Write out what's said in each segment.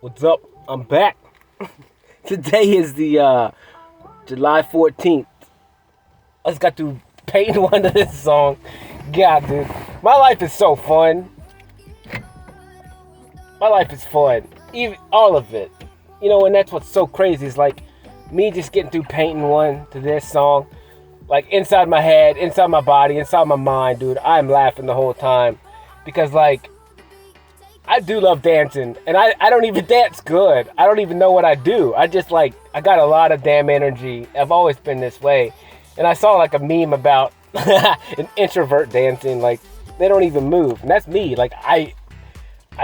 What's up? I'm back. Today is the July 14th. I just got to paint one of this song. God, dude. My life is so fun. My life is fun. Even all of it. You know, and that's what's so crazy is like me just getting through painting one to this song. Like inside my head, inside my body, inside my mind, dude. I'm laughing the whole time. Because like I do love dancing, and I don't even dance good. I don't even know what I do. I just like, I got a lot of damn energy. I've always been this way. And I saw like a meme about an introvert dancing, like they don't even move. And that's me. Like I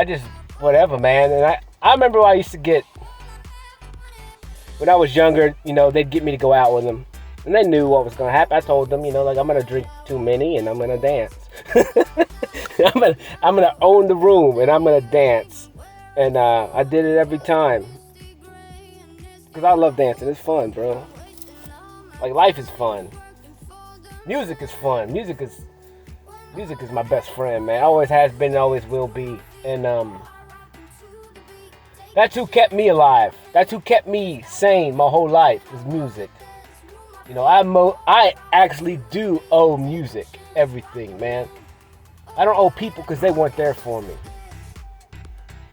just, whatever, man. And I remember I used to get, when I was younger, you know, they'd get me to go out with them. And they knew what was going to happen. I told them, you know, like I'm going to drink too many and I'm going to dance. I'm gonna own the room and I'm gonna dance, and I did it every time because I love dancing. It's fun, bro. Like life is fun. Music is fun. Music is my best friend, man. Always has been, always will be, and that's who kept me alive. That's who kept me sane my whole life. Was music. You know, I actually do owe music everything, man. I don't owe people because they weren't there for me.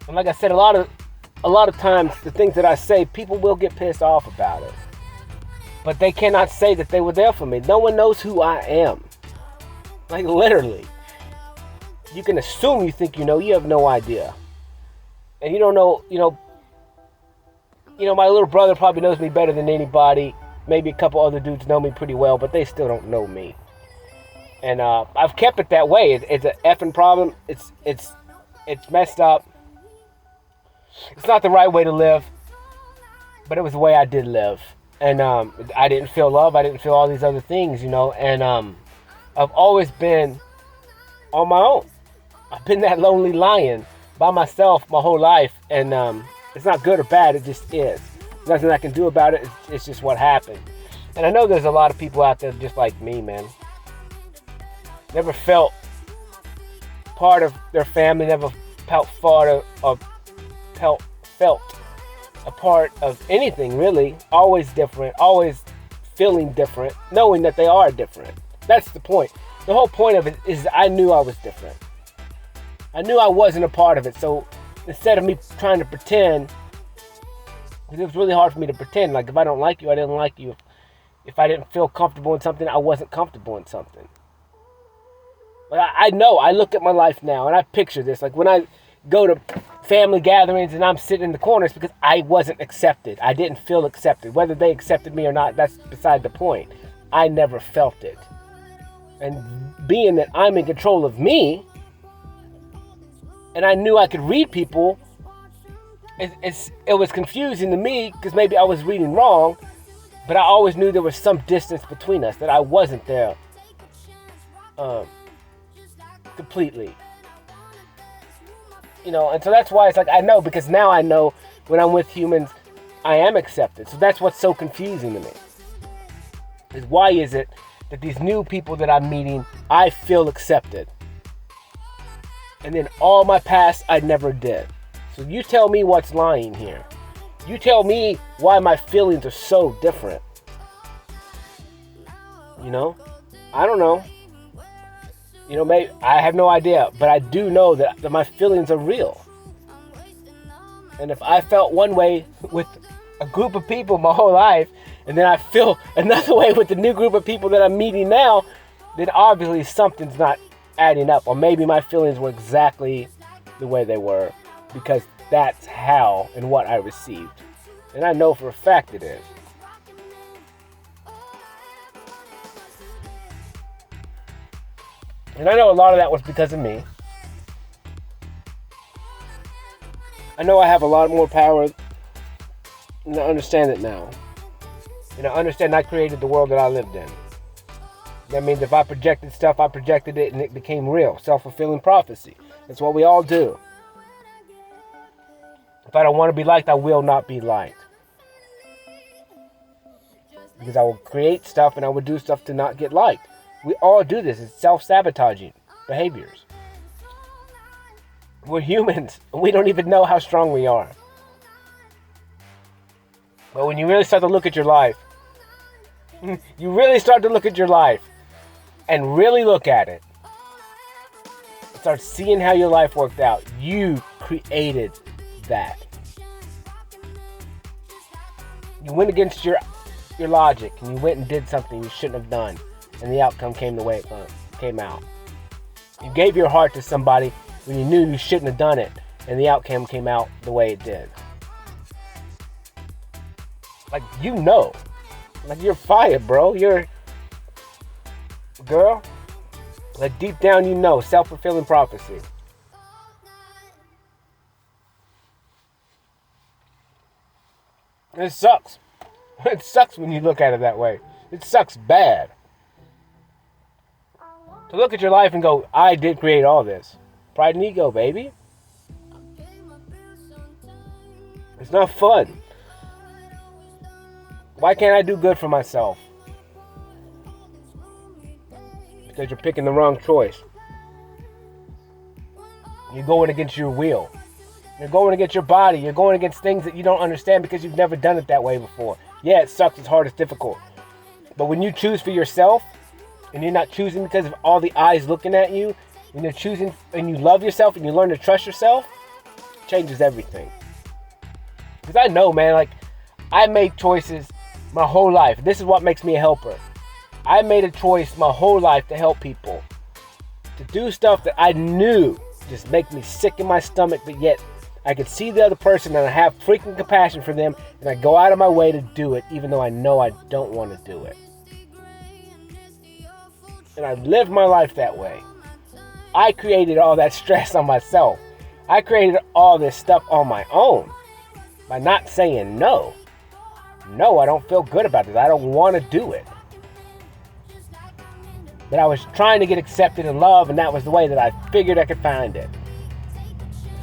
And like I said, a lot of times the things that I say, people will get pissed off about it. But they cannot say that they were there for me. No one knows who I am. Like literally. You can assume you think you know, you have no idea. And you don't know, you know, my little brother probably knows me better than anybody. Maybe a couple other dudes know me pretty well, but they still don't know me. And I've kept it that way. It's an effing problem. It's messed up. It's not the right way to live, but it was the way I did live. And I didn't feel love. I didn't feel all these other things, you know. And I've always been on my own. I've been that lonely lion by myself my whole life. And it's not good or bad. It just is. There's nothing I can do about it. It's just what happened. And I know there's a lot of people out there just like me, man. Never felt part of their family, never felt a part of anything, really. Always different, always feeling different, knowing that they are different. That's the point. The whole point of it is I knew I was different. I knew I wasn't a part of it, so instead of me trying to pretend, because it was really hard for me to pretend, like if I don't like you, I didn't like you. If I didn't feel comfortable in something, I wasn't comfortable in something. But I know, I look at my life now and I picture this. Like when I go to family gatherings and I'm sitting in the corners because I wasn't accepted. I didn't feel accepted. Whether they accepted me or not, that's beside the point. I never felt it. And being that I'm in control of me, and I knew I could read people, it was confusing to me because maybe I was reading wrong, but I always knew there was some distance between us, that I wasn't there. Completely, you know, and so that's why it's like I know, because now I know when I'm with humans I am accepted. So that's what's so confusing to me, is why is it that these new people that I'm meeting I feel accepted, and then all my past I never did. So you tell me what's lying here. You tell me why my feelings are so different. You know, I don't know. You know, maybe I have no idea, but I do know that my feelings are real. And if I felt one way with a group of people my whole life, and then I feel another way with the new group of people that I'm meeting now, then obviously something's not adding up. Or maybe my feelings were exactly the way they were, because that's how and what I received. And I know for a fact it is. And I know a lot of that was because of me. I know I have a lot more power, and I understand it now. And I understand I created the world that I lived in. That means if I projected stuff, I projected it and it became real. Self-fulfilling prophecy. That's what we all do. If I don't want to be liked, I will not be liked. Because I will create stuff and I will do stuff to not get liked. We all do this. It's self-sabotaging behaviors. We're humans. We don't even know how strong we are. But when you really start to look at your life, you really start to look at your life and really look at it. Start seeing how your life worked out. You created that. You went against your logic and you went and did something you shouldn't have done, and the outcome came the way it came out. You gave your heart to somebody when you knew you shouldn't have done it, and the outcome came out the way it did. Like, you know. Like, you're fired, bro. You're... Girl. Like, deep down you know. Self-fulfilling prophecy. It sucks. It sucks when you look at it that way. It sucks bad. To look at your life and go, I did create all this. Pride and ego, baby. It's not fun. Why can't I do good for myself? Because you're picking the wrong choice. You're going against your will. You're going against your body. You're going against things that you don't understand because you've never done it that way before. Yeah, it sucks. It's hard. It's difficult. But when you choose for yourself, and you're not choosing because of all the eyes looking at you, and you're choosing and you love yourself and you learn to trust yourself, it changes everything. Because I know, man, like, I made choices my whole life. This is what makes me a helper. I made a choice my whole life to help people. To do stuff that I knew just make me sick in my stomach, but yet I could see the other person and I have freaking compassion for them, and I go out of my way to do it even though I know I don't want to do it. And I live my life that way. I created all that stress on myself. I created all this stuff on my own by not saying no. No, I don't feel good about this. I don't want to do it. But I was trying to get accepted and loved, and that was the way that I figured I could find it.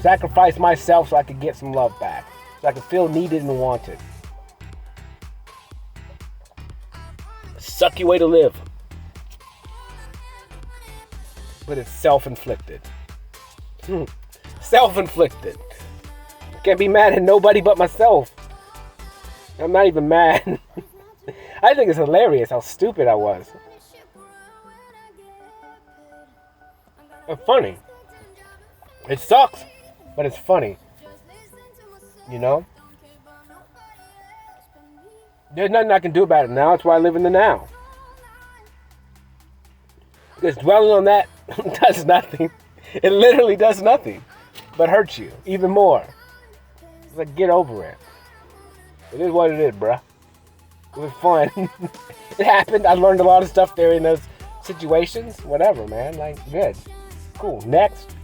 Sacrifice myself so I could get some love back. So I could feel needed and wanted. Sucky way to live. But it's self-inflicted. Self-inflicted. I can't be mad at nobody but myself. I'm not even mad. I think it's hilarious how stupid I was. It's funny. It sucks, but it's funny. You know? There's nothing I can do about it now. That's why I live in the now. Because dwelling on that does nothing. It literally does nothing but hurt you even more. It's like, get over it. It is what it is, bruh. It was fun. It happened. I learned a lot of stuff there in those situations. Whatever, man. Like, good. Cool. Next.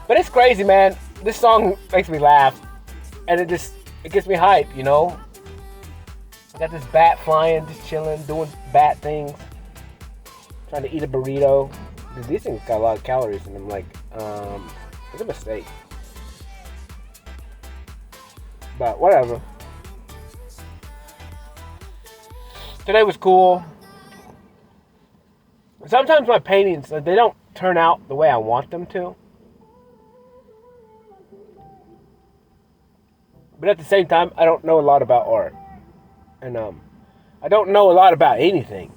But it's crazy, man. This song makes me laugh. And it gets me hype, you know? I got this bat flying, just chilling, doing bat things. Trying to eat a burrito. Dude, these things got a lot of calories in them. Like, it's a mistake. But whatever. Today was cool. Sometimes my paintings, they don't turn out the way I want them to. But at the same time, I don't know a lot about art. And I don't know a lot about anything.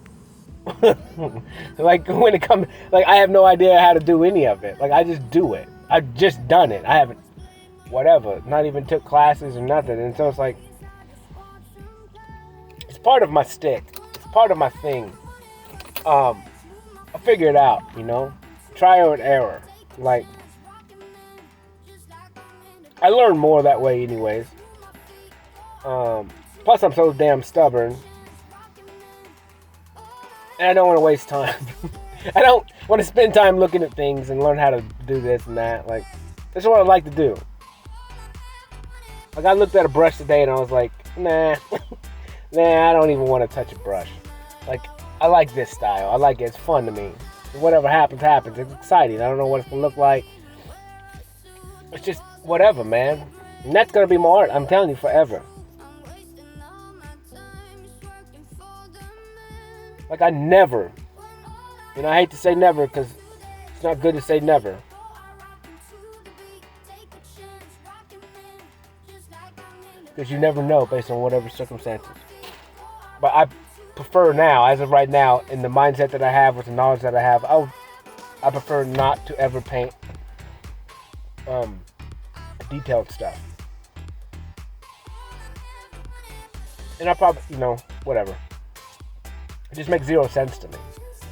Like, when it comes, like, I have no idea how to do any of it. Like, I just do it. I've just done it. I haven't, whatever, not even took classes or nothing. And so it's like, it's part of my stick. It's part of my thing. I figure it out, you know? Trial and error. Like, I learn more that way anyways. Plus I'm so damn stubborn. And I don't want to waste time. I don't want to spend time looking at things and learn how to do this and that. Like, that's what I like to do. Like, I looked at a brush today and I was like, nah. Nah, I don't even want to touch a brush. Like, I like this style. I like it. It's fun to me. Whatever happens, happens. It's exciting. I don't know what it's going to look like. It's just whatever, man. And that's going to be my art. I'm telling you, forever. Like, I never, you know, I hate to say never because it's not good to say never. because you never know based on whatever circumstances. But I prefer now, as of right now, in the mindset that I have with the knowledge that I have, I prefer not to ever paint detailed stuff. And I probably, whatever. It just makes zero sense to me.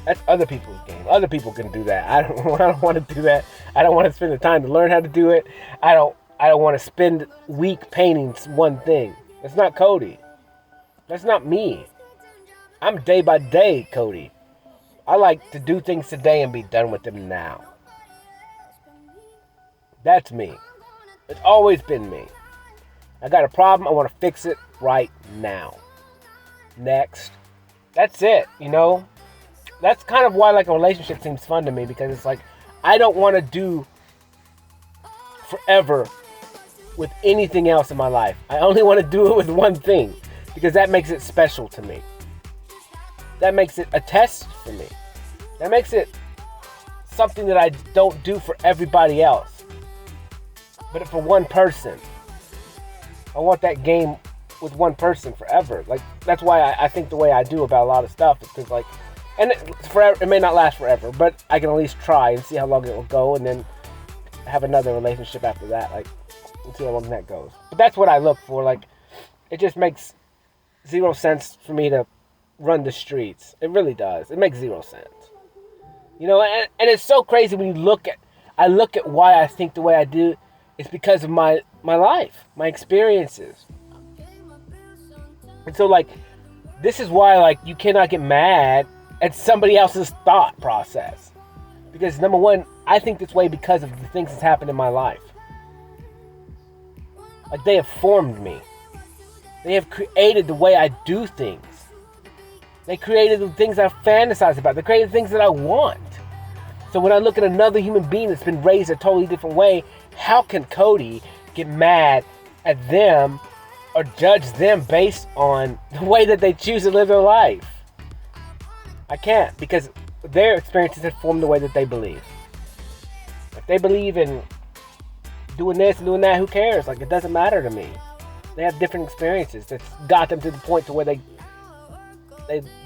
That's other people's game. Other people can do that. I don't want to do that. I don't want to spend the time to learn how to do it. I don't want to spend week painting one thing. That's not Cody. That's not me. I'm day by day Cody. I like to do things today and be done with them now. That's me. It's always been me. I got a problem. I want to fix it right now. Next. That's it, That's kind of why like a relationship seems fun to me, because it's like I don't want to do forever with anything else in my life. I only want to do it with one thing, because that makes it special to me. That makes it a test for me. That makes it something that I don't do for everybody else, but for one person. I want that game with one person forever. Like, that's why I think the way I do about a lot of stuff is because, like, and it may not last forever, but I can at least try and see how long it will go, and then have another relationship after that, like, and see how long that goes. But that's what I look for. Like, it just makes zero sense for me to run the streets. It really does. It makes zero sense. And it's so crazy when I look at why I think the way I do. It's because of my life, my experiences. And so, like, this is why, like, you cannot get mad at somebody else's thought process. Because, number one, I think this way because of the things that's happened in my life. Like, they have formed me. They have created the way I do things. They created the things I fantasize about. They created the things that I want. So when I look at another human being that's been raised a totally different way, how can Cody get mad at them or judge them based on the way that they choose to live their life? I can't, because their experiences have formed the way that they believe. If they believe in doing this and doing that, who cares? Like, it doesn't matter to me. They have different experiences that's got them to the point to where they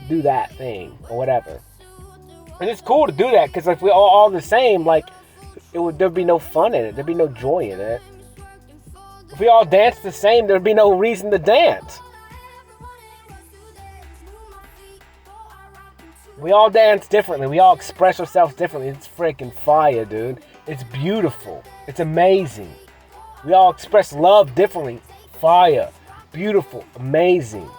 do that thing or whatever. And it's cool to do that, because if we're all the same, like, there'd be no fun in it. There'd be no joy in it. If we all danced the same, there'd be no reason to dance. We all dance differently. We all express ourselves differently. It's freaking fire, dude. It's beautiful. It's amazing. We all express love differently. Fire. Beautiful. Amazing.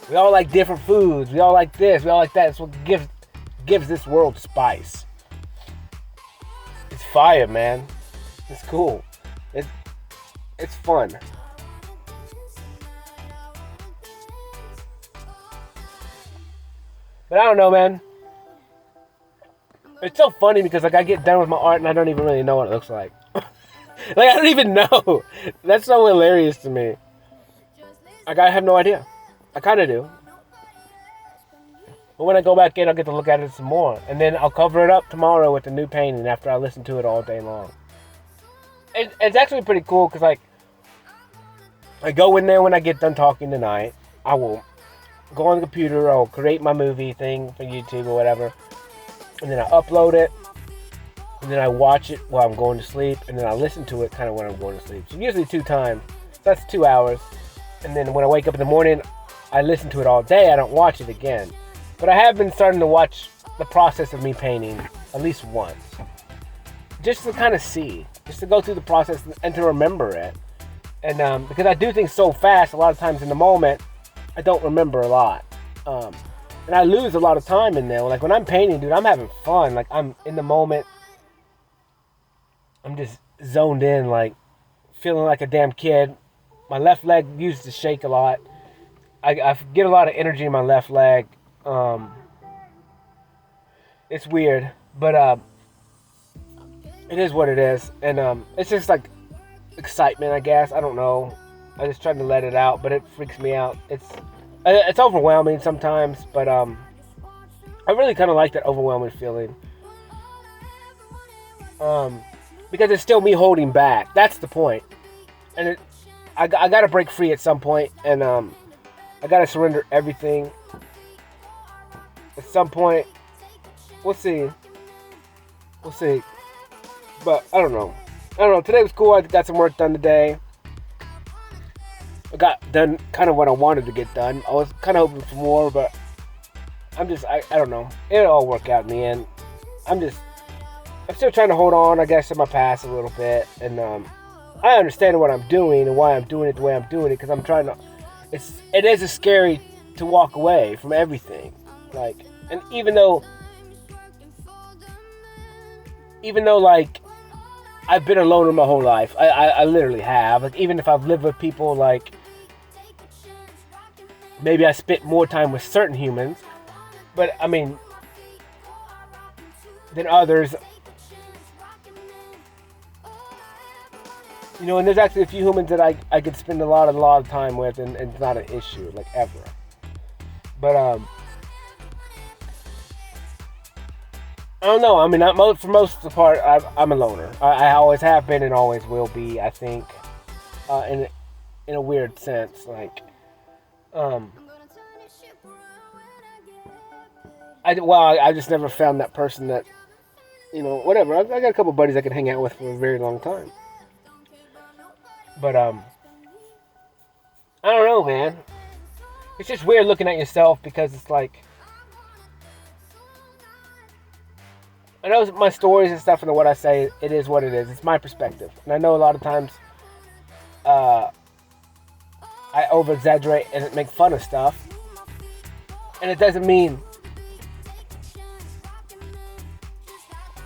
We all like different foods. We all like this. We all like that. It's what gives this world spice. It's fire, man. It's cool. It's fun. But I don't know, man. It's so funny because, like, I get done with my art and I don't even really know what it looks like. Like, I don't even know. That's so hilarious to me. Like, I have no idea. I kind of do. But when I go back in, I'll get to look at it some more. And then I'll cover it up tomorrow with the new painting after I listen to it all day long. It's actually pretty cool because, like, I go in there when I get done talking tonight. I will go on the computer. I'll create my movie thing for YouTube or whatever. And then I upload it. And then I watch it while I'm going to sleep. And then I listen to it kind of when I'm going to sleep. So usually 2 times. That's 2 hours. And then when I wake up in the morning, I listen to it all day. I don't watch it again. But I have been starting to watch the process of me painting at least once. Just to kind of see. Just to go through the process and to remember it. And because I do things so fast, a lot of times in the moment, I don't remember a lot. And I lose a lot of time in there. Like, when I'm painting, dude, I'm having fun. Like, I'm in the moment. I'm just zoned in, like, feeling like a damn kid. My left leg used to shake a lot. I get a lot of energy in my left leg. It's weird, but it is what it is. And it's just like excitement, I guess. I don't know. I just tried to let it out, but it freaks me out. It's overwhelming sometimes, but I really kind of like that overwhelming feeling. Because it's still me holding back. That's the point. And I gotta break free at some point, and I gotta surrender everything. At some point, we'll see. We'll see. But I don't know. Today was cool. I got some work done today. I got done kind of what I wanted to get done. I was kind of hoping for more, but I don't know. It'll all work out in the end. I'm still trying to hold on, I guess, to my past a little bit. And I understand what I'm doing and why I'm doing it the way I'm doing it, because I'm trying to. It is scary to walk away from everything. Like, and even though like, I've been a loner my whole life. I literally have. Like, even if I've lived with people, like, maybe I spent more time with certain humans, but I mean, than others. You know, and there's actually a few humans that I could spend a lot of time with, and it's not an issue, like, ever. But I don't know. I mean, for most of the part, I'm a loner. I always have been and always will be, I think, in a weird sense. Like, I just never found that person that, you know, whatever. I got a couple buddies I could hang out with for a very long time. But, I don't know, man. It's just weird looking at yourself, because it's like, I know my stories and stuff and what I say, it is what it is. It's my perspective. And I know a lot of times I over-exaggerate and make fun of stuff. And it doesn't mean,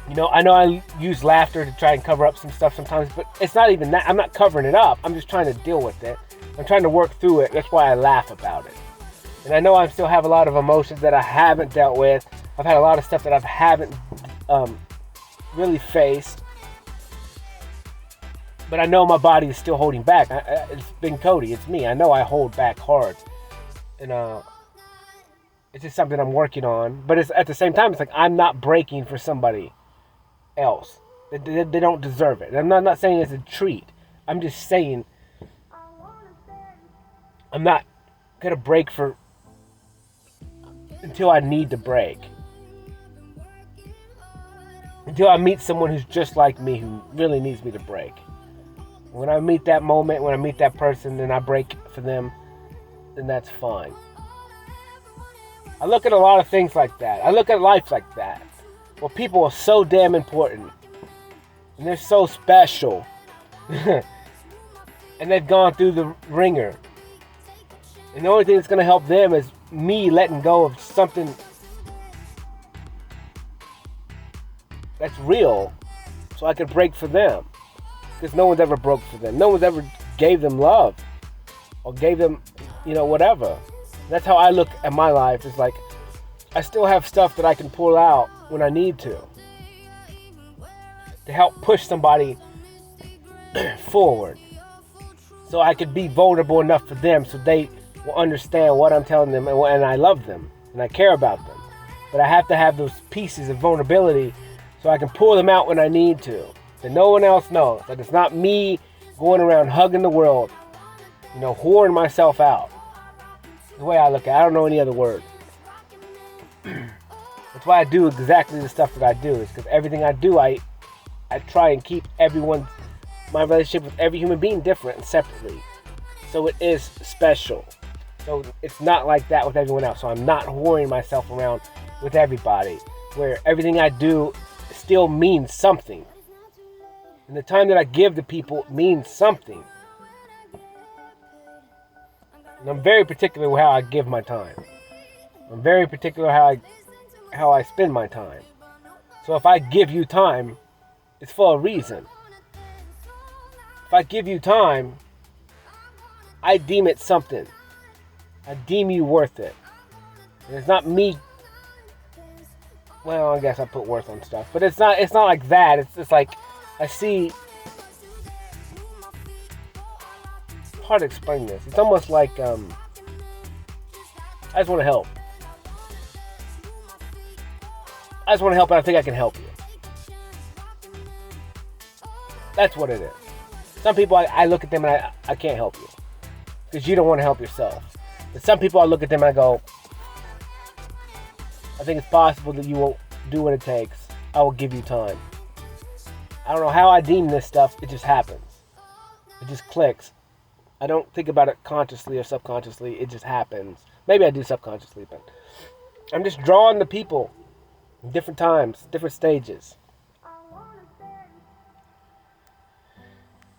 you know I use laughter to try and cover up some stuff sometimes, but it's not even that. I'm not covering it up. I'm just trying to deal with it. I'm trying to work through it. That's why I laugh about it. And I know I still have a lot of emotions that I haven't dealt with. I've had a lot of stuff that I haven't really faced. But I know my body is still holding back. It's been Cody. It's me. I know I hold back hard. And it's just something I'm working on. But it's at the same time, it's like I'm not breaking for somebody else. They don't deserve it. And I'm not saying it's a treat. I'm just saying I'm not going to break for until I need to break. Until I meet someone who's just like me, who really needs me to break. When I meet that moment, when I meet that person, then I break for them, then that's fine. I look at a lot of things like that. I look at life like that. Well, people are so damn important. And they're so special. And they've gone through the ringer. And the only thing that's going to help them is me letting go of something that's real, so I could break for them. Because no one's ever broke for them. No one's ever gave them love. Or gave them, you know, whatever. That's how I look at my life. It's like, I still have stuff that I can pull out when I need to help push somebody forward. So I could be vulnerable enough for them, so they will understand what I'm telling them, and I love them, and I care about them. But I have to have those pieces of vulnerability so I can pull them out when I need to. That no one else knows. That it's not me going around hugging the world, you know, whoring myself out. The way I look at it. I don't know any other word. That's why I do exactly the stuff that I do. Is because everything I do, I try and keep my relationship with every human being different and separately. So it is special. So it's not like that with everyone else. So I'm not whoring myself around with everybody. Where everything I do still means something. And the time that I give to people means something. And I'm very particular with how I give my time. I'm very particular how I spend my time. So if I give you time, it's for a reason. If I give you time, I deem it something. I deem you worth it. And it's not me. Well, I guess I put worth on stuff, but it's not like that. It's just like I see. It's hard to explain this. It's almost like I just want to help. I just want to help, and I think I can help you. That's what it is. Some people, I look at them and I can't help you because you don't want to help yourself. But some people, I look at them and I go, I think it's possible that you won't do what it takes. I will give you time. I don't know how I deem this stuff. It just happens. It just clicks. I don't think about it consciously or subconsciously. It just happens. Maybe I do subconsciously, but I'm just drawn to people in different times, different stages.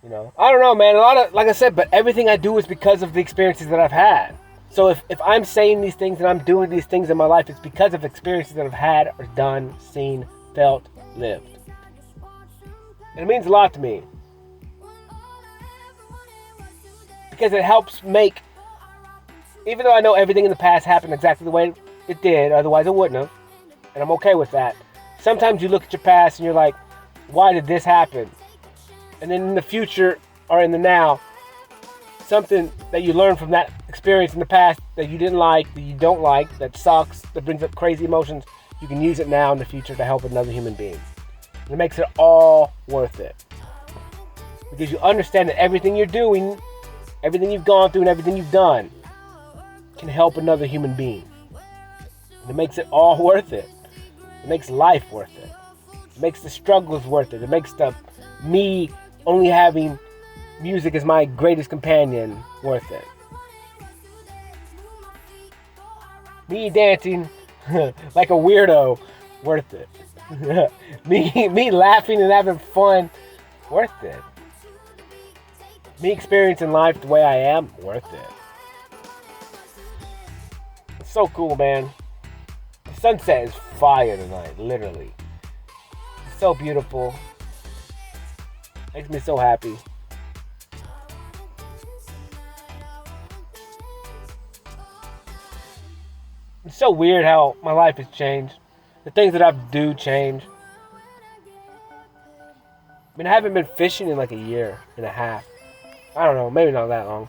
You know, I don't know, man. A lot of, like I said, but everything I do is because of the experiences that I've had. So if I'm saying these things and I'm doing these things in my life, it's because of experiences that I've had or done, seen, felt, lived. And it means a lot to me. Because it helps make, even though I know everything in the past happened exactly the way it did, otherwise it wouldn't have, and I'm okay with that. Sometimes you look at your past and you're like, why did this happen? And then in the future or in the now, something that you learned from that experience in the past that you didn't like, that you don't like, that sucks, that brings up crazy emotions, you can use it now in the future to help another human being. And it makes it all worth it. Because you understand that everything you're doing, everything you've gone through and everything you've done can help another human being. And it makes it all worth it. It makes life worth it. It makes the struggles worth it. It makes the me only having music as my greatest companion worth it. Me dancing like a weirdo worth it. me laughing and having fun worth it. Me experiencing life the way I am worth it. It's so cool, man. The sunset is fire tonight, literally. It's so beautiful. Makes me so happy. It's so weird how my life has changed. The things that I do change. I mean, I haven't been fishing in like a year and a half. I don't know, maybe not that long.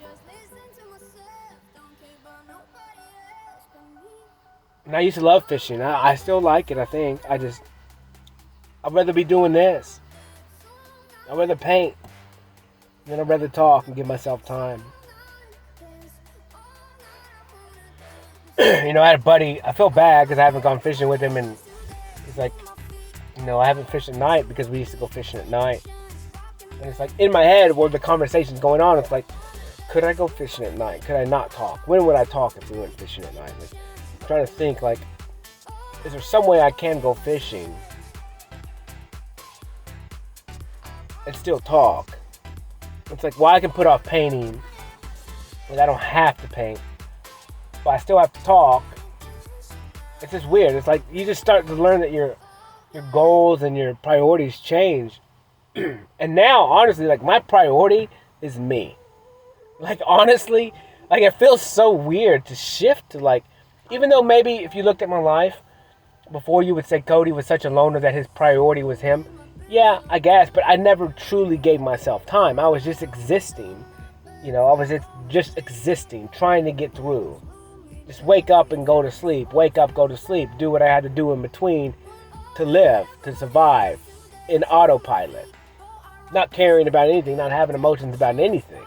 And I used to love fishing. I still like it, I think. I'd rather be doing this. I'd rather paint. Then I'd rather talk and give myself time. You know, I had a buddy, I feel bad because I haven't gone fishing with him, and he's like, you know, I haven't fished at night because we used to go fishing at night. And it's like, in my head, where the conversation's going on, it's like, could I go fishing at night? Could I not talk? When would I talk if we went fishing at night? Like, I'm trying to think, like, is there some way I can go fishing and still talk? It's like, well, I can put off painting, like I don't have to paint, but I still have to talk. It's just weird. It's like you just start to learn that your goals and your priorities change. And now, honestly, like my priority is me. Like honestly, like it feels so weird to shift to like, even though maybe if you looked at my life before, you would say Cody was such a loner that his priority was him. Yeah, I guess, but I never truly gave myself time. I was just existing. You know, I was just existing, trying to get through. Just wake up and go to sleep. Wake up, go to sleep. Do what I had to do in between to live, to survive in autopilot. Not caring about anything, not having emotions about anything.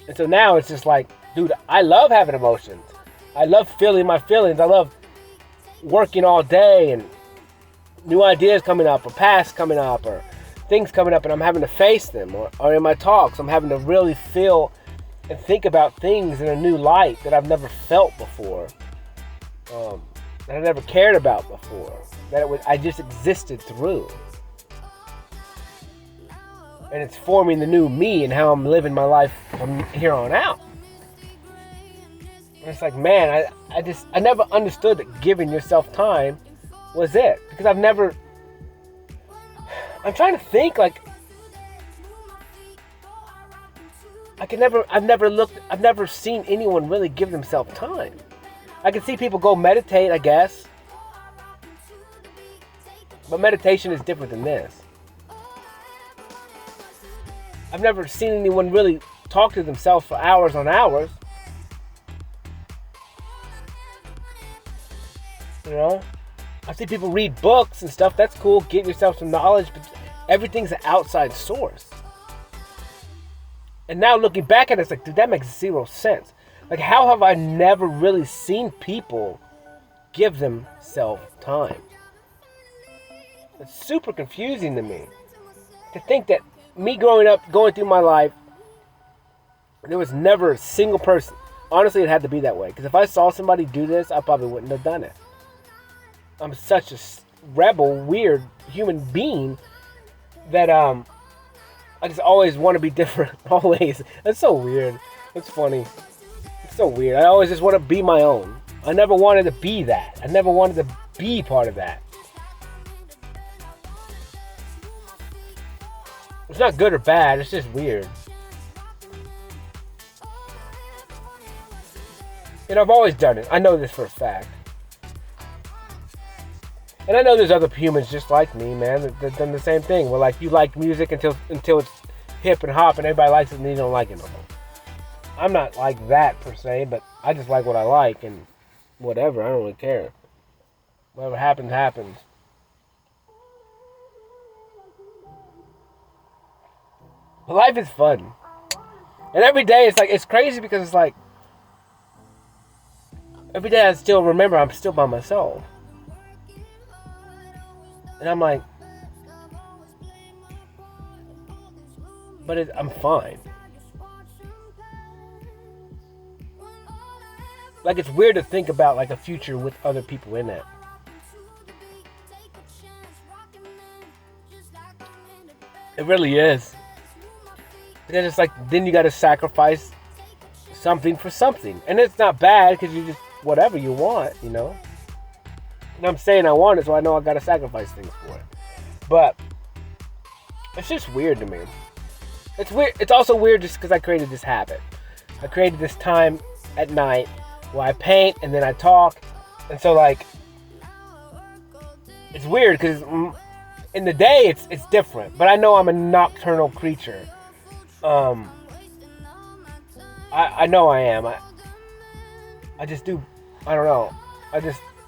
And so now it's just like, dude, I love having emotions. I love feeling my feelings. I love working all day and new ideas coming up or past coming up or things coming up and I'm having to face them or in my talks I'm having to really feel and think about things in a new light that I've never felt before, that I never cared about before, I just existed through. And it's forming the new me and how I'm living my life from here on out. And it's like, man, I never understood that giving yourself time was it. Because I'm trying to think like, I've never seen anyone really give themselves time. I can see people go meditate, I guess. But meditation is different than this. I've never seen anyone really talk to themselves for hours on hours. You know? I see people read books and stuff. That's cool. Get yourself some knowledge. But everything's an outside source. And now looking back at it, it's like, dude, that makes zero sense. Like, how have I never really seen people give themselves time? It's super confusing to me. To think that me growing up, going through my life, there was never a single person. Honestly, it had to be that way. Because if I saw somebody do this, I probably wouldn't have done it. I'm such a rebel, weird human being that I just always want to be different. Always. That's so weird. It's funny. It's so weird. I always just want to be my own. I never wanted to be that. I never wanted to be part of that. It's not good or bad. It's just weird. And I've always done it. I know this for a fact. And I know there's other humans just like me, man, that done the same thing. Where, like, you like music until it's hip and hop and everybody likes it and you don't like it no more. I'm not like that per se, but I just like what I like and whatever. I don't really care. Whatever happens, happens. But life is fun. And every day it's crazy because it's like every day I still remember I'm still by myself. And I'm like, but I'm fine. Like, it's weird to think about, like, a future with other people in it. It really is. Because it's like, then you gotta sacrifice something for something. And it's not bad, because you just, whatever you want, you know? And I'm saying I want it, so I know I gotta sacrifice things for it. But it's just weird to me. It's weird. It's also weird just because I created this habit. I created this time at night where I paint and then I talk, and so, like, it's weird because in the day it's different. But I know I'm a nocturnal creature. I know I am. I just do. I don't know.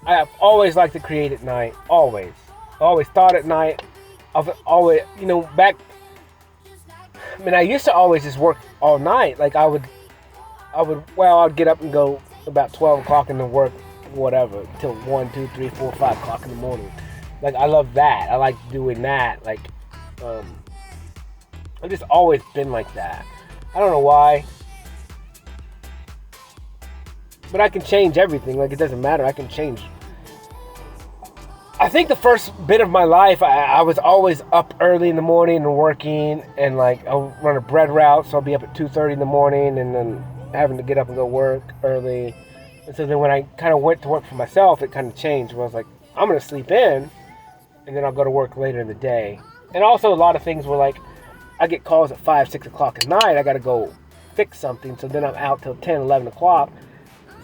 I've always liked to create at night. Always thought at night. I've always, back. I mean, I used to always just work all night. Like, I'd get up and go about 12 o'clock into work, whatever, till 1, 2, 3, 4, 5 o'clock in the morning. Like, I love that. I like doing that. Like, I've just always been like that. I don't know why. But I can change everything. Like, it doesn't matter. I can change. I think the first bit of my life, I was always up early in the morning and working. And, like, I'll run a bread route, so I'll be up at 2:30 in the morning and then having to get up and go work early. And so then when I kind of went to work for myself, it kind of changed. Where I was like, I'm going to sleep in, and then I'll go to work later in the day. And also a lot of things were like, I get calls at 5, 6 o'clock at night. I got to go fix something. So then I'm out till 10, 11 o'clock.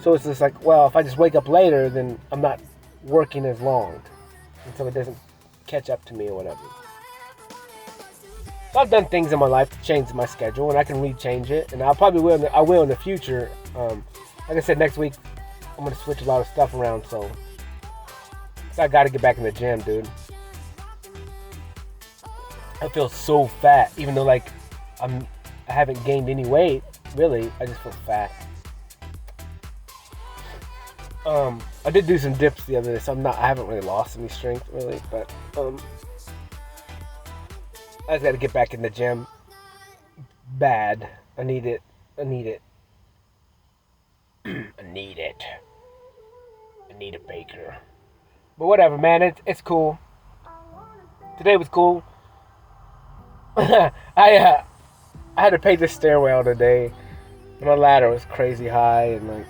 So it's just like, well, if I just wake up later, then I'm not working as long. And so it doesn't catch up to me or whatever. So I've done things in my life to change my schedule, and I can re-change it. And I will in the future. Like I said, next week, I'm going to switch a lot of stuff around. So I got to get back in the gym, dude. I feel so fat, even though, like, I haven't gained any weight. Really, I just feel fat. I did do some dips the other day, so I haven't really lost any strength, really, but, I just gotta get back in the gym. Bad. I need it. I need a baker. But whatever, man, it's cool. Today was cool. I had to paint the stairwell today. My ladder was crazy high and, like,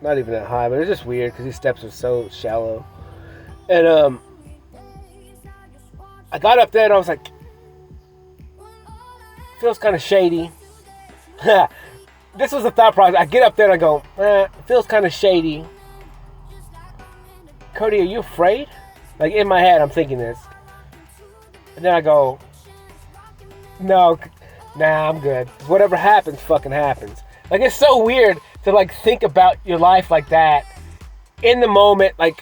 not even that high, but it's just weird because these steps are so shallow. And I got up there and I was like, feels kind of shady. This was the thought process. I get up there and I go, it feels kind of shady. Cody, are you afraid? Like, in my head, I'm thinking this. And then I go, no, nah, I'm good. Whatever happens, fucking happens. Like, it's so weird to, like, think about your life like that in the moment, like,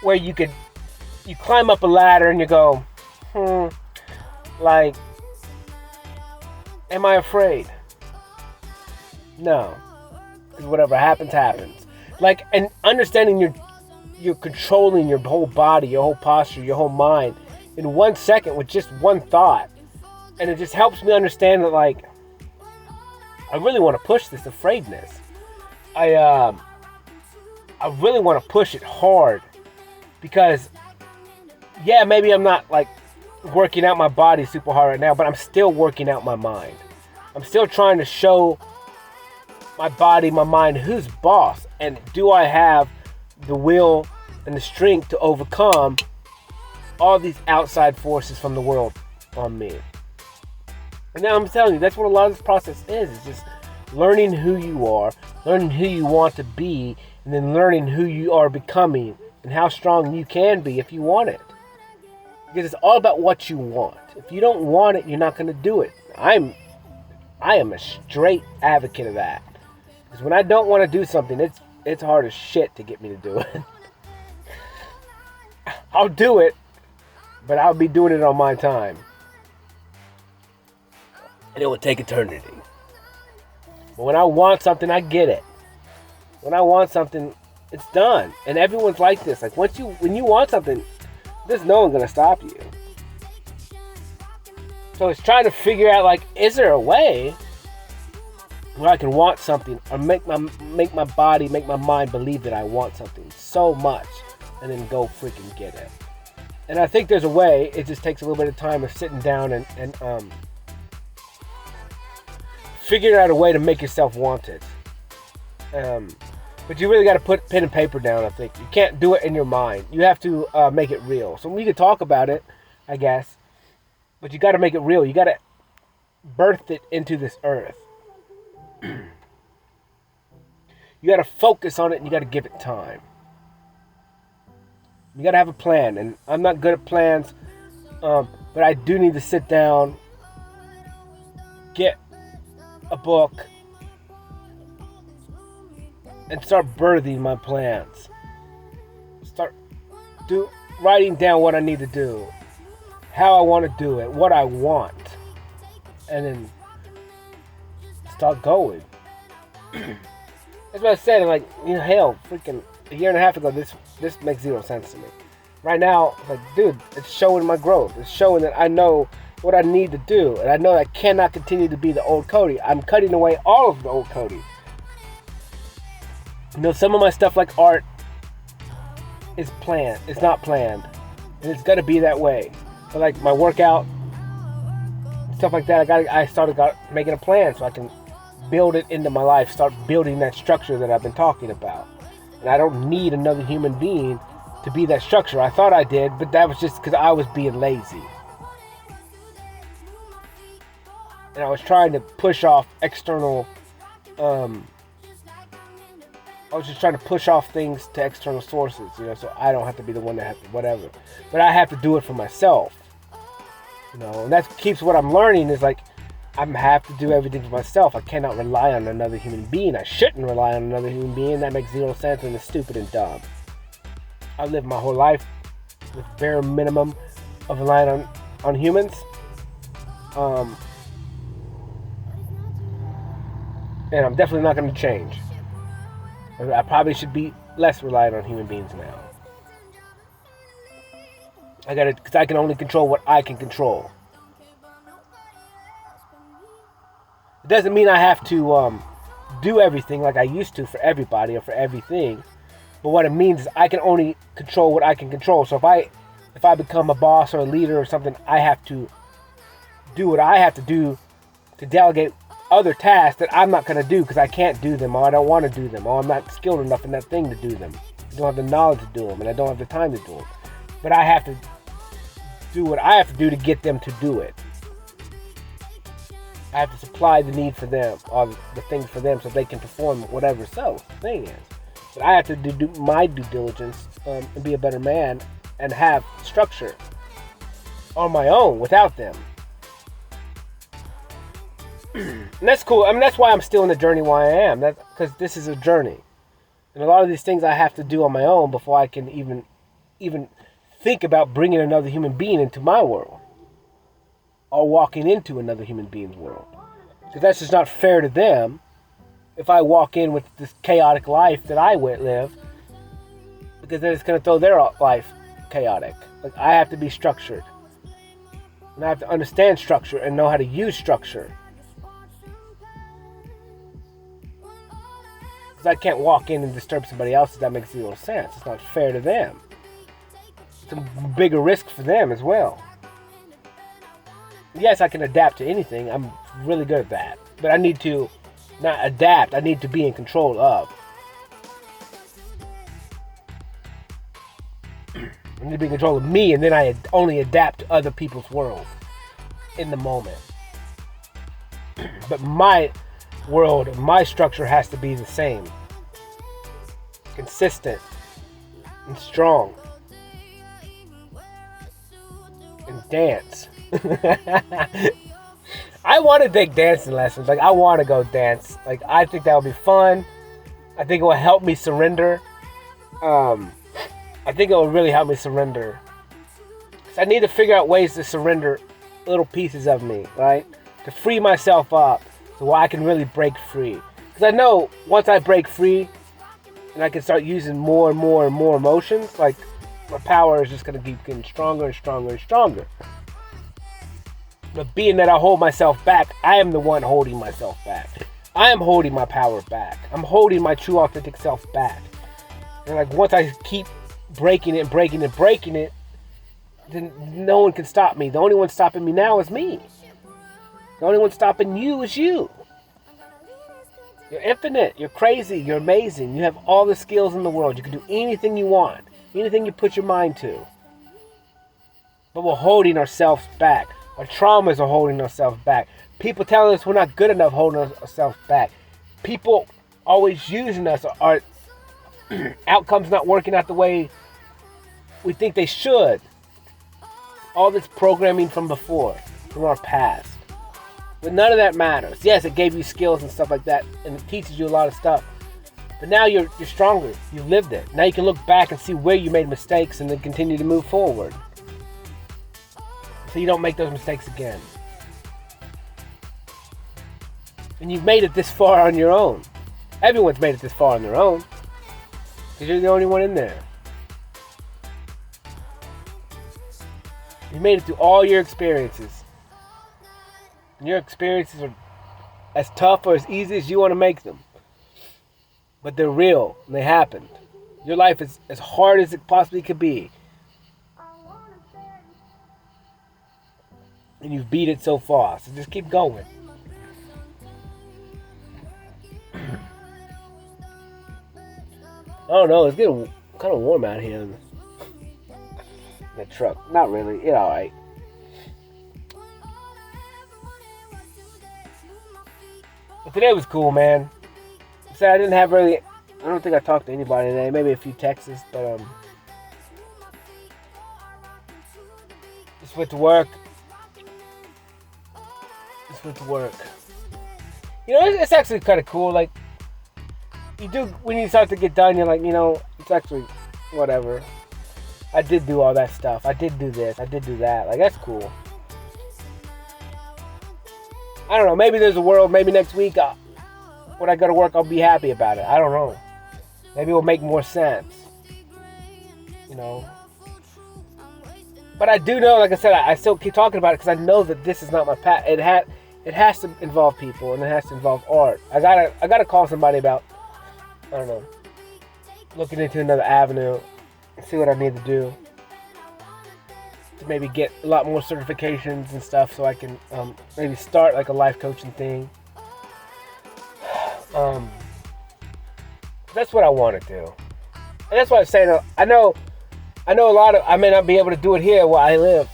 where you climb up a ladder and you go, like, am I afraid? No. Because whatever happens, happens. Like, and understanding you're controlling your whole body, your whole posture, your whole mind in 1 second with just one thought. And it just helps me understand that, like, I really want to push this afraidness. I really want to push it hard. Because, yeah, maybe I'm not, like, working out my body super hard right now, but I'm still working out my mind. I'm still trying to show my body, my mind, who's boss, and do I have the will and the strength to overcome all these outside forces from the world on me. And now I'm telling you, that's what a lot of this process is. It's just learning who you are, learning who you want to be, and then learning who you are becoming and how strong you can be if you want it. Because it's all about what you want. If you don't want it, you're not going to do it. I am a straight advocate of that. Because when I don't want to do something, it's hard as shit to get me to do it. I'll do it, but I'll be doing it on my time. And it will take eternity. But when I want something, I get it. When I want something, it's done. And everyone's like this. Like when you want something, there's no one gonna stop you. So it's trying to figure out, like, is there a way where I can want something or make my body, make my mind believe that I want something so much and then go freaking get it. And I think there's a way. It just takes a little bit of time of sitting down and figuring out a way to make yourself want it. But you really got to put pen and paper down, I think. You can't do it in your mind. You have to make it real. So we can talk about it, I guess. But you got to make it real. You got to birth it into this earth. You got to focus on it and you got to give it time. You got to have a plan. And I'm not good at plans. But I do need to sit down, get a book, and start birthing my plans. Start writing down what I need to do, how I want to do it, what I want, and then start going. That's what I said. Like, hell, freaking a year and a half ago, this makes zero sense to me. Right now, like, dude, it's showing my growth. It's showing that I know what I need to do, and I know I cannot continue to be the old Cody. I'm cutting away all of the old Cody. Some of my stuff like art is planned. It's not planned. And it's got to be that way. But like my workout, stuff like that, I started making a plan so I can build it into my life, start building that structure that I've been talking about. And I don't need another human being to be that structure. I thought I did, but that was just because I was being lazy. And I was trying to push off external I was just trying to push off things to external sources, so I don't have to be the one that has to whatever. But I have to do it for myself, and that keeps what I'm learning is like, I have to do everything for myself. I cannot rely on another human being. I shouldn't rely on another human being. That makes zero sense and it's stupid and dumb. I've lived my whole life with bare minimum of relying on humans. And I'm definitely not going to change. I probably should be less reliant on human beings now. Because I can only control what I can control. It doesn't mean I have to do everything like I used to for everybody or for everything. But what it means is I can only control what I can control. So if I become a boss or a leader or something, I have to do what I have to do to delegate other tasks that I'm not going to do because I can't do them, or I don't want to do them, or I'm not skilled enough in that thing to do them. I don't have the knowledge to do them, and I don't have the time to do them. But I have to do what I have to do to get them to do it. I have to supply the need for them, or the things for them, so they can perform whatever the thing is. But I have to do my due diligence and be a better man and have structure on my own without them. And that's cool. I mean, that's why I'm still in the journey why I am. That's because this is a journey. And a lot of these things I have to do on my own before I can even think about bringing another human being into my world. Or walking into another human being's world. Because that's just not fair to them. if I walk in with this chaotic life that I live, because they're just going to throw their life chaotic. Like, I have to be structured. And I have to understand structure and know how to use structure. Because I can't walk in and disturb somebody else. That makes zero sense. It's not fair to them. It's a bigger risk for them as well. Yes, I can adapt to anything. I'm really good at that. But I need to not adapt. I need to be in control of. I need to be in control of me, and then I only adapt to other people's world in the moment. But my world, my structure has to be the same. Consistent and strong. And dance. I want to take dancing lessons. Like, I want to go dance. Like, I think that would be fun. I think it will help me surrender. I think it will really help me surrender. 'Cause I need to figure out ways to surrender little pieces of me, right? To free myself up so I can really break free. Because I know once I break free and I can start using more and more and more emotions, like, my power is just going to keep getting stronger and stronger and stronger. But being that I hold myself back, I am the one holding myself back. I am holding my power back. I'm holding my true authentic self back. And like, once I keep breaking it, then no one can stop me. The only one stopping me now is me. The only one stopping you is you. You're infinite. You're crazy. You're amazing. You have all the skills in the world. You can do anything you want. Anything you put your mind to. But we're holding ourselves back. Our traumas are holding ourselves back. People telling us we're not good enough, holding ourselves back. People always using us. Our outcomes not working out the way we think they should. All this programming from before, from our past. But none of that matters. Yes, it gave you skills and stuff like that, and it teaches you a lot of stuff. But now you're stronger. You lived it. Now you can look back and see where you made mistakes and then continue to move forward. So you don't make those mistakes again. And you've made it this far on your own. Everyone's made it this far on their own. Because you're the only one in there. You made it through all your experiences. And your experiences are as tough or as easy as you want to make them. But they're real and they happened. Your life is as hard as it possibly could be. And you've beat it so far. So just keep going. I don't know. It's getting kind of warm out here in the truck. Not really. It's alright. But today was cool, man. So I didn't have really... I don't think I talked to anybody today. Maybe a few texts. But just went to work. You know, it's actually kind of cool. Like, you do, when you start to get done, you're like, you know, it's actually whatever. I did do all that stuff. I did do this. I did do that. Like, that's cool. I don't know. Maybe there's a world. Maybe next week, when I go to work, I'll be happy about it. I don't know. Maybe it will make more sense. You know. But I do know, like I said, I still keep talking about it because I know that this is not my path. It has to involve people and it has to involve art. I gotta call somebody about, I don't know, looking into another avenue and see what I need to do to maybe get a lot more certifications and stuff so I can maybe start like a life coaching thing. That's what I want to do. And that's why I'm saying, I know a lot of, I may not be able to do it here where I live,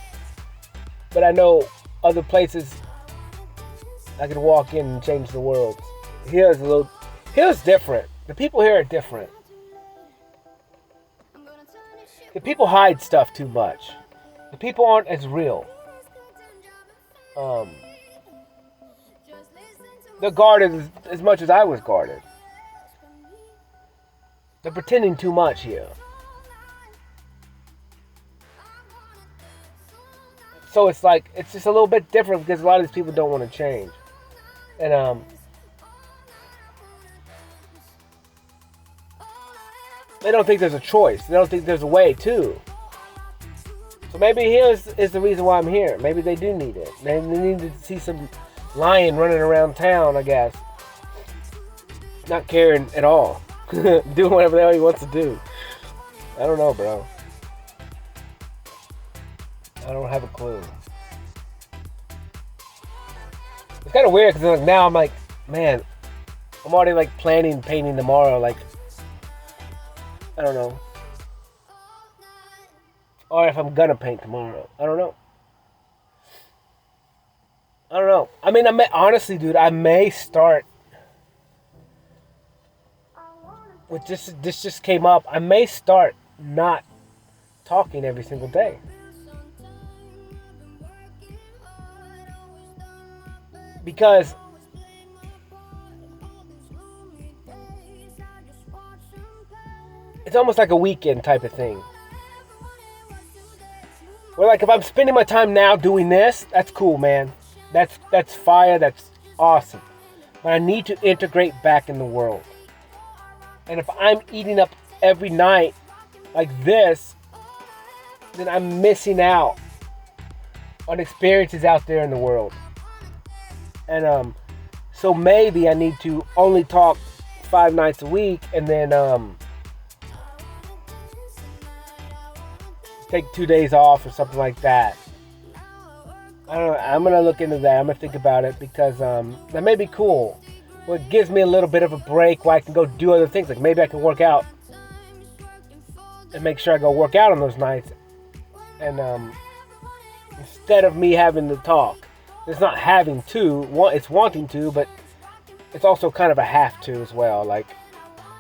but I know other places I can walk in and change the world. Here's different. The people here are different. The people hide stuff too much. The people aren't as real. They're guarded as much as I was guarded. They're pretending too much here. So it's like, it's just a little bit different because a lot of these people don't want to change. And They don't think there's a choice. They don't think there's a way too. So maybe here is the reason why I'm here. Maybe they do need it. They need to see some lion running around town, I guess. Not caring at all. Doing whatever the hell he wants to do. I don't know, bro. I don't have a clue. It's kind of weird because now I'm like, man, I'm already like planning painting tomorrow. Like, I don't know. Or if I'm gonna paint tomorrow. I don't know. I mean, honestly, dude, I may start with this just came up. I may start not talking every single day. Because it's almost like a weekend type of thing. Where like if I'm spending my time now doing this, that's cool, man. That's fire, that's awesome. But I need to integrate back in the world. And if I'm eating up every night like this, then I'm missing out on experiences out there in the world. And so maybe I need to only talk 5 nights a week and then take 2 days off or something like that. I don't know. I'm gonna look into that. I'm gonna think about it because that may be cool. Well, it gives me a little bit of a break where I can go do other things. Like maybe I can work out and make sure I go work out on those nights. And instead of me having to talk, it's not having to. It's wanting to, but it's also kind of a have to as well. Like,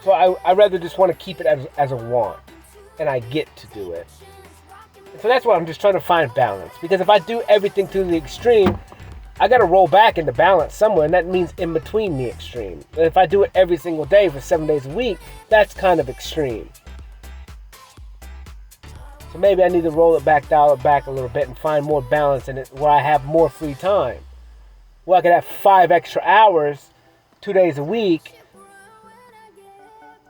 so I rather just want to keep it as a want, and I get to do it. So that's why I'm just trying to find balance. Because if I do everything to the extreme, I got to roll back into balance somewhere. And that means in between the extreme. And if I do it every single day for 7 days a week, that's kind of extreme. So maybe I need to roll it back, dial it back a little bit and find more balance in it where I have more free time. Where I could have 5 extra hours, 2 days a week.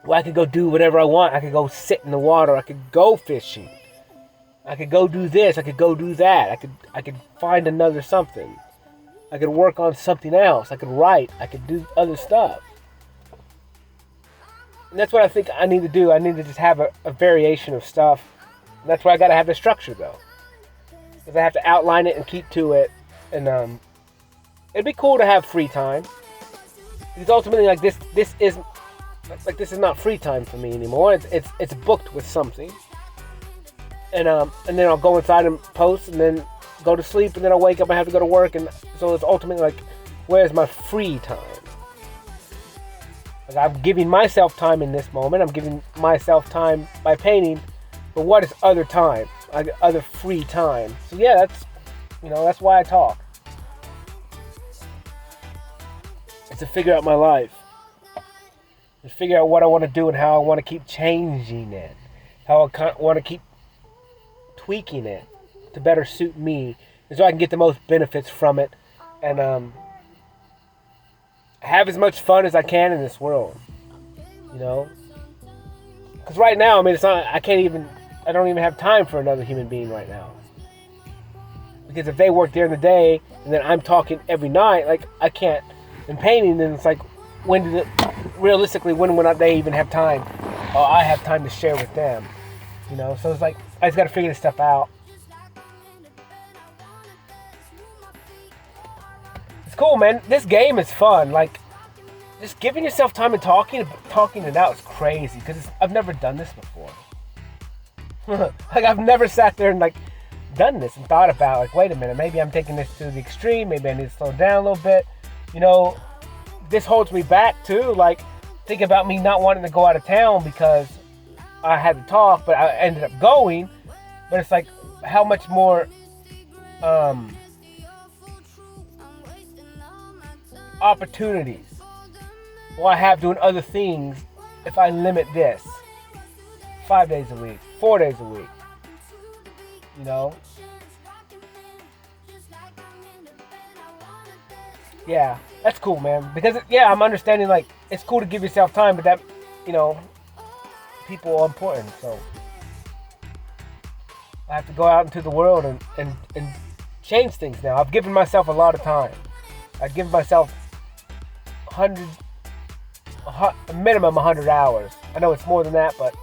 Where I could go do whatever I want. I could go sit in the water. I could go fishing. I could go do this, I could go do that, I could find another something. I could work on something else, I could write, I could do other stuff. And that's what I think I need to do. I need to just have a variation of stuff. And that's why I gotta have the structure though. Because I have to outline it and keep to it. And it'd be cool to have free time. Because ultimately like this is not free time for me anymore. It's booked with something. And then I'll go inside and post and then go to sleep and then I'll wake up and have to go to work. And so it's ultimately like, where's my free time? Like I'm giving myself time in this moment. I'm giving myself time by painting. But what is other time? Like other free time. So yeah, that's why I talk. It's to figure out my life. To figure out what I want to do and how I want to keep changing it. How I want to keep tweaking it to better suit me and so I can get the most benefits from it and have as much fun as I can in this world, because right now I mean I don't even have time for another human being right now, because if they work during the day and then I'm talking every night, like I can't, and painting, then it's like realistically when would they even have time, or I have time to share with them, so it's like I just got to figure this stuff out. It's cool, man. This game is fun. Like, just giving yourself time and talking it out is crazy because I've never done this before. Like, I've never sat there and like done this and thought about like, wait a minute, maybe I'm taking this to the extreme. Maybe I need to slow down a little bit. This holds me back too. Like, think about me not wanting to go out of town because I had to talk, but I ended up going. But it's like, how much more opportunities will I have doing other things if I limit this 5 days a week, 4 days a week, Yeah, that's cool, man. Because, I'm understanding, like, it's cool to give yourself time, but that, people are important. So I have to go out into the world and change things now. I've given myself a lot of time. I've given myself a minimum 100 hours. I know it's more than that, but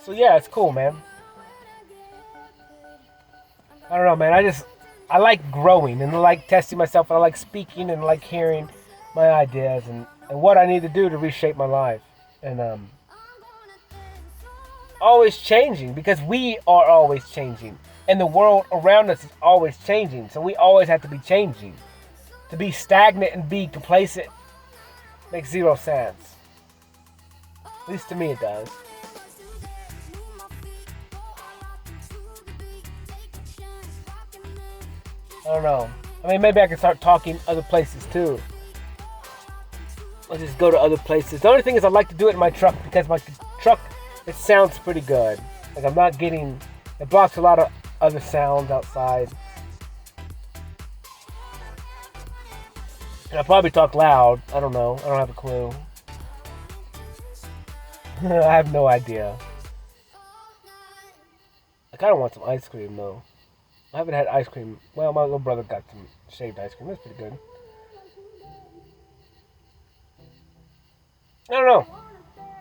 so yeah, it's cool, man. I don't know, man. I like growing and I like testing myself and I like speaking and I like hearing my ideas and what I need to do to reshape my life. And always changing, because we are always changing and the world around us is always changing. So we always have to be changing. To be stagnant and be complacent makes zero sense. At least to me it does. I don't know. I mean, maybe I can start talking other places too. I'll just go to other places. The only thing is I like to do it in my truck because my truck, it sounds pretty good. Like I'm not getting, it blocks a lot of other sounds outside. And I'll probably talk loud. I don't know. I don't have a clue. I have no idea. I kind of want some ice cream though. I haven't had ice cream. Well, my little brother got some shaved ice cream. That's pretty good. I don't know.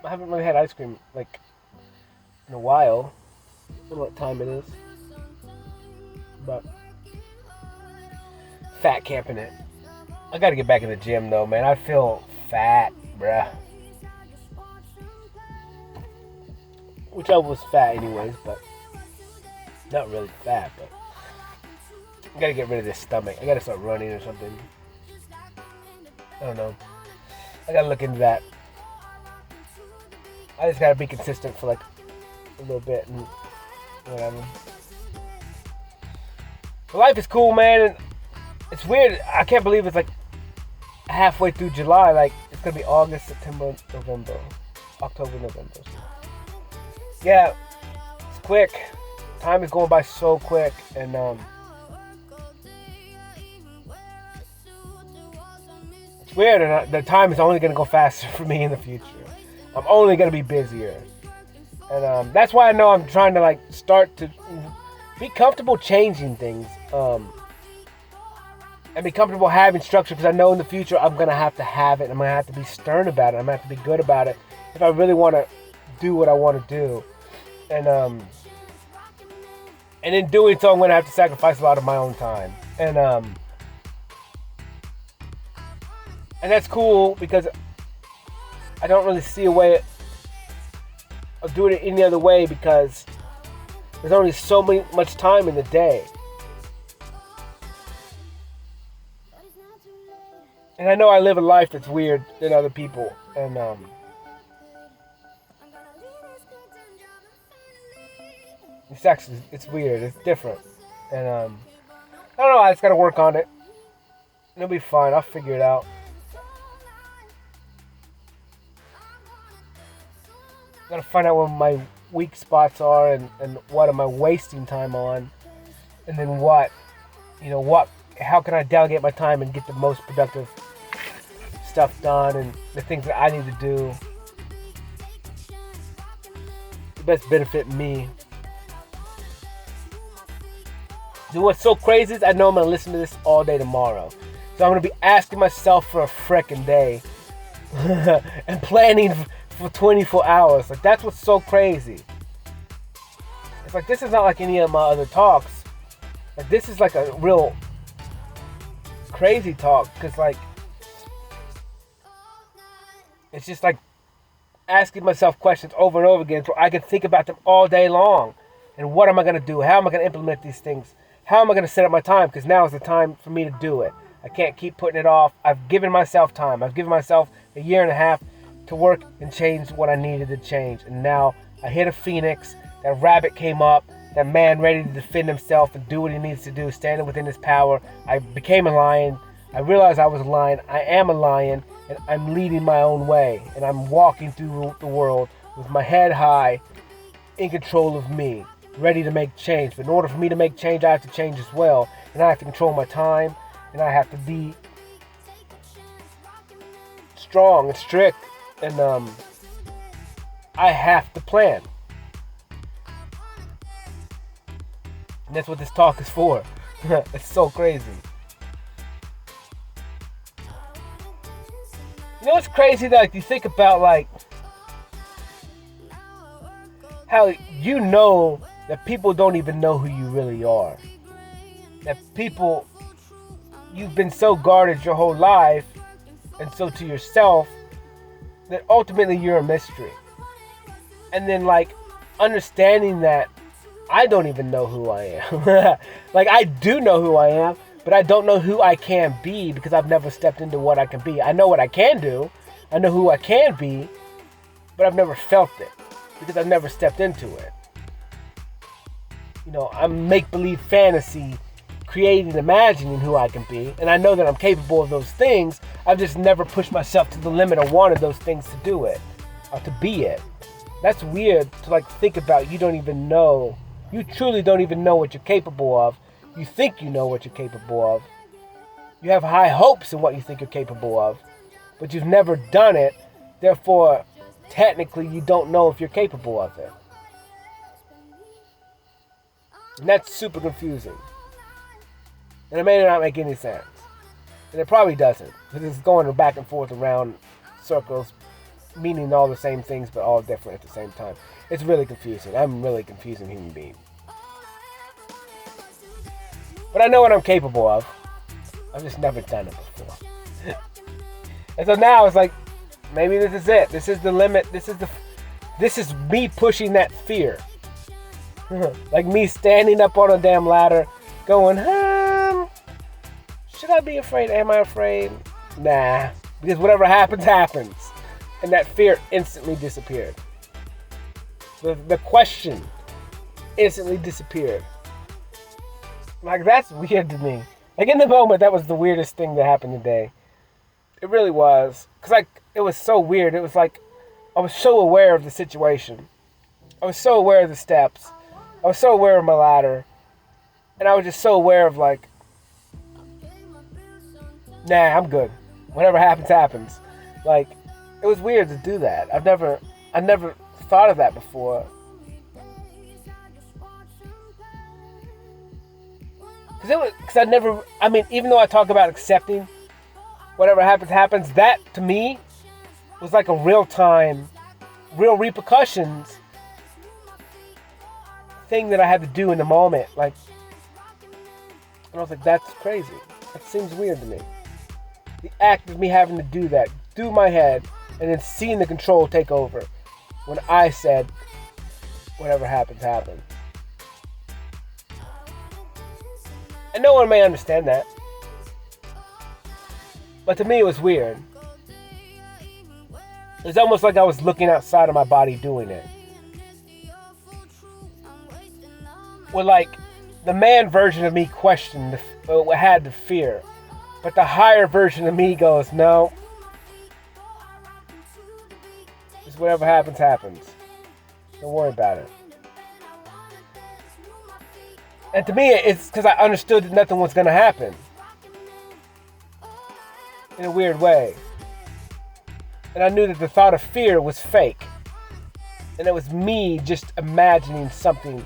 I haven't really had ice cream like in a while. I don't know what time it is. But fat camping it. I gotta get back in the gym though, man. I feel fat, bruh. Which I was fat anyways, but not really fat, but I gotta get rid of this stomach. I gotta start running or something. I don't know. I gotta look into that. I just gotta be consistent for like a little bit and whatever. Life is cool, man. And it's weird. I can't believe it's like halfway through July. Like it's gonna be August, September, November, October, November. Yeah, it's quick. Time is going by so quick, and it's weird. And the time is only gonna go faster for me in the future. I'm only gonna be busier, and that's why I know I'm trying to like start to be comfortable changing things, and be comfortable having structure, because I know in the future I'm gonna have to have it. I'm gonna have to be stern about it. I'm gonna have to be good about it if I really want to do what I want to do, and in doing so, I'm gonna have to sacrifice a lot of my own time, and that's cool because I don't really see a way of doing it any other way, because there's only so much time in the day. And I know I live a life that's weird than other people. And it's weird. It's different. And I don't know. I just gotta work on it. It'll be fine. I'll figure it out. Gotta find out what my weak spots are and what am I wasting time on, and then how can I delegate my time and get the most productive stuff done and the things that I need to do to best benefit me. So what's so crazy is I know I'm gonna listen to this all day tomorrow, so I'm gonna be asking myself for a frickin' day and planning for 24 hours. Like, that's what's so crazy. It's like, this is not like any of my other talks. Like, this is like a real crazy talk, because like it's just like asking myself questions over and over again so I can think about them all day long. And what am I going to do? How am I going to implement these things? How am I going to set up my time? Because now is the time for me to do it. I can't keep putting it off. I've given myself time. I've given myself a year and a half to work and change what I needed to change. And now I hit a phoenix. That rabbit came up. That man ready to defend himself and do what he needs to do, standing within his power. I became a lion. I realized I was a lion. I am a lion, and I'm leading my own way. And I'm walking through the world with my head high, in control of me, ready to make change. But in order for me to make change, I have to change as well. And I have to control my time, and I have to be strong and strict, and I have to plan. And that's what this talk is for. It's so crazy. You know what's crazy? Like, you think about, like, how you know that people don't even know who you really are. That people, you've been so guarded your whole life, and so to yourself, that ultimately you're a mystery. And then, like, understanding that I don't even know who I am. Like, I do know who I am, but I don't know who I can be because I've never stepped into what I can be. I know what I can do. I know who I can be, but I've never felt it because I've never stepped into it. You know, I'm make-believe fantasy, creating, imagining who I can be, and I know that I'm capable of those things. I've just never pushed myself to the limit or wanted those things to do it, or to be it. That's weird to, like, think about. You don't even know. You truly don't even know what you're capable of. You think you know what you're capable of. You have high hopes in what you think you're capable of, but you've never done it. Therefore, technically, you don't know if you're capable of it. And that's super confusing. And it may not make any sense. And it probably doesn't, because it's going back and forth around circles, meaning all the same things, but all different at the same time. It's really confusing. I'm really confusing human being. But I know what I'm capable of. I've just never done it before. And so now it's like, maybe this is it. This is the limit. This is me pushing that fear. Like me standing up on a damn ladder, going, should I be afraid? Am I afraid? Nah. Because whatever happens, happens. And that fear instantly disappeared. The question instantly disappeared. Like, that's weird to me. Like, in the moment, that was the weirdest thing that happened today. It really was. Because, like, it was so weird. It was like, I was so aware of the situation. I was so aware of the steps. I was so aware of my ladder. And I was just so aware of, like, nah, I'm good. Whatever happens, happens. Like, it was weird to do that. I never thought of that before. Even though I talk about accepting whatever happens, happens, that to me was like a real repercussions thing that I had to do in the moment. Like, and I was like, that's crazy. That seems weird to me. The act of me having to do that, through my head, and then seeing the control take over when I said, whatever happens, happens. And no one may understand that. But to me, it was weird. It's almost like I was looking outside of my body doing it. Well, like, the man version of me questioned, had the fear. But the higher version of me goes, no. Just whatever happens, happens. Don't worry about it. And to me, it's because I understood that nothing was going to happen. In a weird way. And I knew that the thought of fear was fake. And it was me just imagining something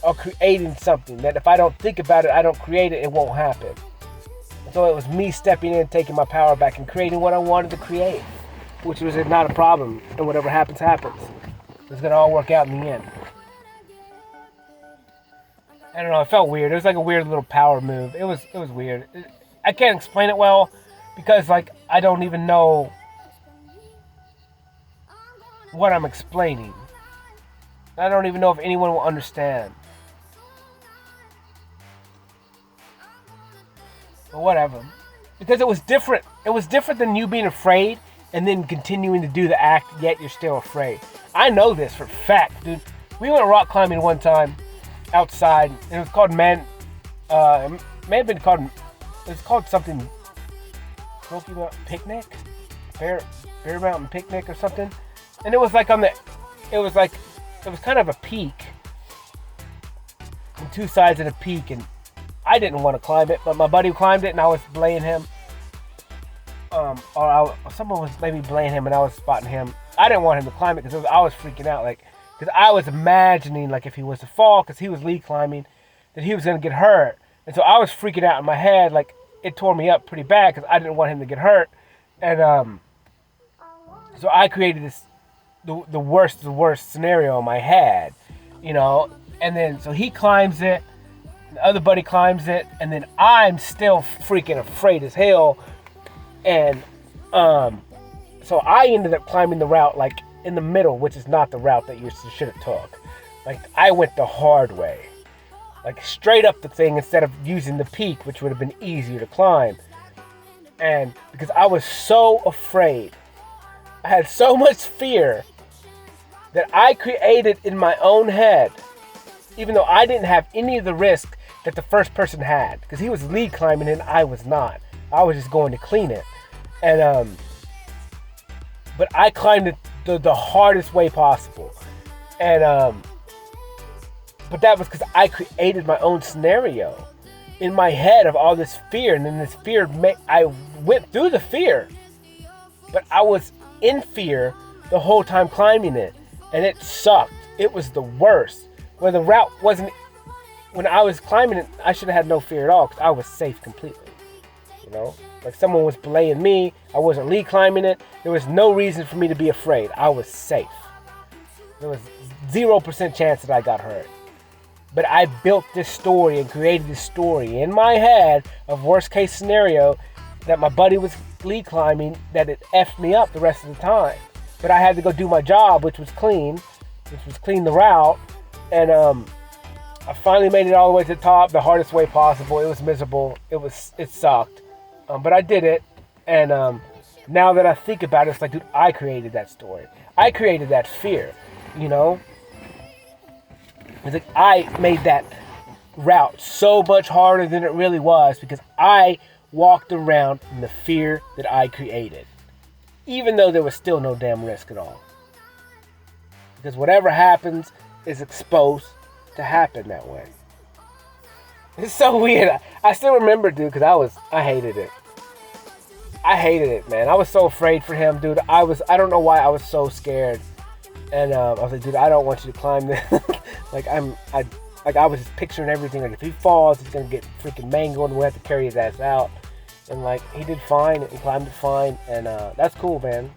or creating something. That if I don't think about it, I don't create it, it won't happen. And so it was me stepping in, taking my power back, and creating what I wanted to create. Which was not a problem. And whatever happens, happens. It's going to all work out in the end. I don't know, it felt weird. It was like a weird little power move. It was weird. I can't explain it well because, like, I don't even know what I'm explaining. I don't even know if anyone will understand. But whatever. Because it was different. It was different than you being afraid and then continuing to do the act, yet you're still afraid. I know this for a fact, dude. We went rock climbing one time outside, and it was called it may have been called, it was called something, Smoky Mountain Picnic? Bear Mountain Picnic or something. And it was like it was kind of a peak. On two sides of the peak, and I didn't want to climb it, but my buddy climbed it, and I was belaying him. someone was maybe blaming him and I was spotting him. I didn't want him to climb it because I was freaking out, like, because I was imagining, like, if he was to fall, because he was lead climbing, that he was going to get hurt. And so I was freaking out in my head, like, it tore me up pretty bad because I didn't want him to get hurt. And so I created the worst scenario in my head, you know. And then, so he climbs it, the other buddy climbs it, and then I'm still freaking afraid as hell. And so I ended up climbing the route, like, in the middle, which is not the route that you should have took. Like, I went the hard way, like, straight up the thing instead of using the peak, which would have been easier to climb. And because I was so afraid, I had so much fear that I created in my own head, even though I didn't have any of the risk that the first person had, because he was lead climbing and I was not. I was just going to clean it. And but I climbed it the hardest way possible. And but that was because I created my own scenario in my head of all this fear. And then this fear, I went through the fear, but I was in fear the whole time climbing it. And it sucked. It was the worst. When the route wasn't, when I was climbing it, I should have had no fear at all because I was safe completely. You know? Like, someone was belaying me. I wasn't lead climbing it. There was no reason for me to be afraid. I was safe. There was 0% chance that I got hurt. But I built this story and created this story in my head of worst case scenario that my buddy was lead climbing, that it effed me up the rest of the time. But I had to go do my job, which was clean the route. And I finally made it all the way to the top, the hardest way possible. It was miserable. It sucked. But I did it. And now that I think about it, it's like, dude, I created that story. I created that fear, you know? It's like I made that route so much harder than it really was because I walked around in the fear that I created, even though there was still no damn risk at all. Because whatever happens is exposed to happen that way. It's so weird. I still remember, dude, because I hated it. I hated it, man. I was so afraid for him, dude. I don't know why I was so scared. And I was like, dude, I don't want you to climb this. I was just picturing everything. Like, if he falls, he's gonna get freaking mangled, and we'll have to carry his ass out. And like, he did fine. He climbed it fine, and that's cool, man.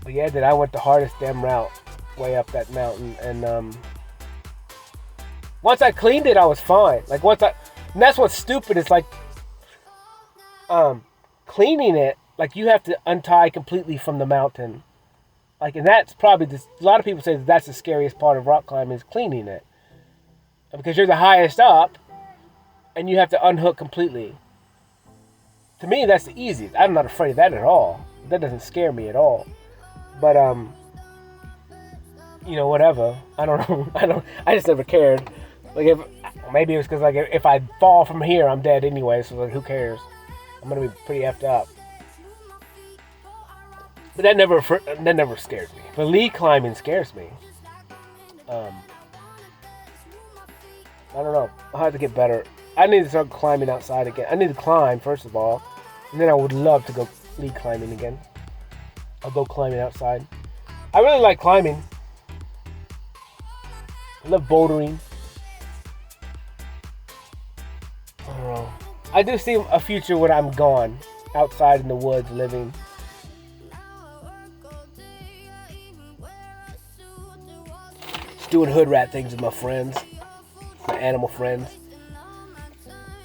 But yeah, dude, I went the hardest damn route, way up that mountain, and once I cleaned it, I was fine. Like, and that's what's stupid. It's like, cleaning it. Like, you have to untie completely from the mountain. Like, and that's probably a lot of people say that's the scariest part of rock climbing, is cleaning it. Because you're the highest up, and you have to unhook completely. To me, that's the easiest. I'm not afraid of that at all. That doesn't scare me at all. But, you know, whatever. I don't know. I just never cared. Like, maybe it was because, like, if I fall from here, I'm dead anyway, so, like, who cares? I'm going to be pretty effed up. But that never scared me. But lead climbing scares me. I don't know. I'll have to get better. I need to start climbing outside again. I need to climb, first of all. And then I would love to go lead climbing again. I'll go climbing outside. I really like climbing. I love bouldering. I don't know. I do see a future when I'm gone. Outside in the woods, living. Doing hood rat things with my friends, my animal friends,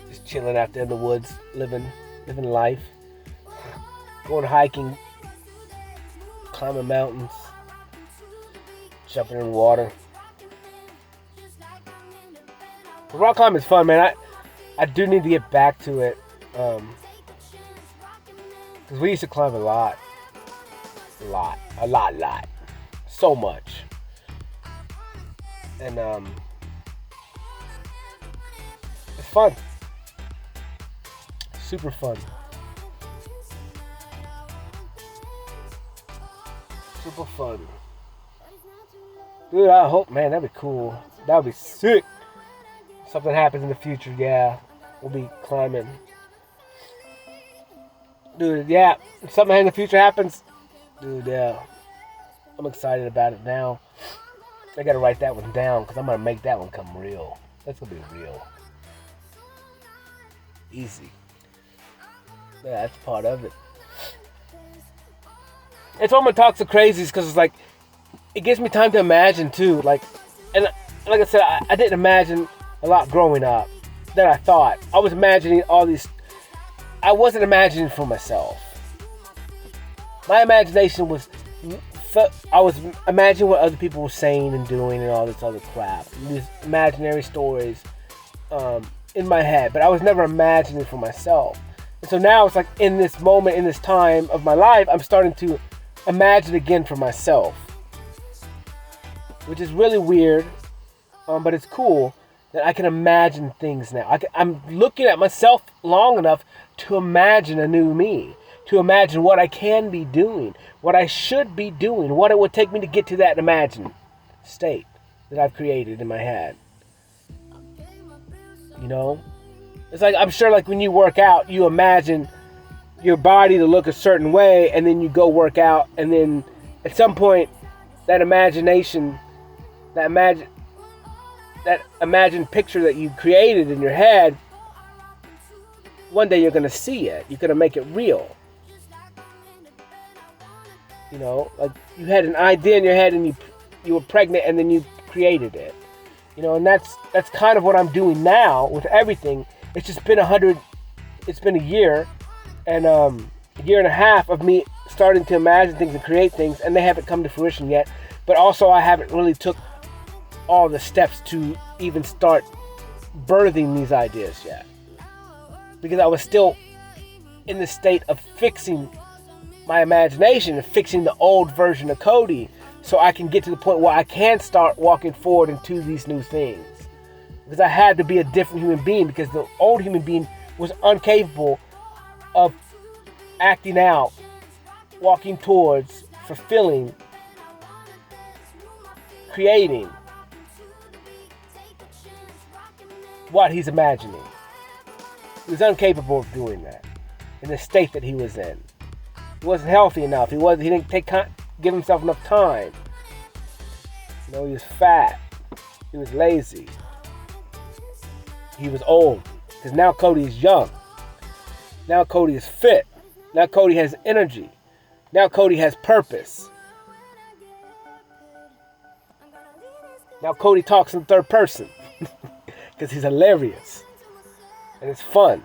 just chilling out there in the woods, living life, going hiking, climbing mountains, jumping in water. But rock climbing is fun, man. I do need to get back to it, because we used to climb a lot, so much. And it's fun. Super fun. Super fun. Dude, I hope, man, that'd be cool. That would be sick. Something happens in the future, yeah. We'll be climbing. Dude, yeah. If something in the future happens, dude, yeah. I'm excited about it now. I gotta write that one down because I'm gonna make that one come real. That's gonna be real. Easy. Yeah, that's part of it. It's why I'm gonna talk to crazies because it's like, it gives me time to imagine too. Like, and like I said, I didn't imagine a lot growing up that I thought. I was imagining all these. I wasn't imagining for myself. My imagination was. I was imagining what other people were saying and doing and all this other crap. These imaginary stories in my head. But I was never imagining for myself. And so now it's like in this moment, in this time of my life, I'm starting to imagine again for myself. Which is really weird. But it's cool that I can imagine things now. I'm looking at myself long enough to imagine a new me. To imagine what I can be doing, what I should be doing, what it would take me to get to that imagined state that I've created in my head. You know? It's like, I'm sure like when you work out, you imagine your body to look a certain way, and then you go work out, and then at some point, that imagination, that imagined picture that you created in your head, one day you're going to see it. You're going to make it real. You know, like you had an idea in your head and you were pregnant and then you created it. You know, and that's kind of what I'm doing now with everything. It's just been it's been a year and a year and a half of me starting to imagine things and create things, and they haven't come to fruition yet. But also I haven't really took all the steps to even start birthing these ideas yet. Because I was still in the state of fixing my imagination and fixing the old version of Cody so I can get to the point where I can start walking forward into these new things. Because I had to be a different human being, because the old human being was incapable of acting out, walking towards, fulfilling, creating what he's imagining. He was incapable of doing that in the state that he was in. He wasn't healthy enough. He didn't give himself enough time. You know, he was fat. He was lazy. He was old. Because now Cody is young. Now Cody is fit. Now Cody has energy. Now Cody has purpose. Now Cody talks in third person. Because he's hilarious. And it's fun.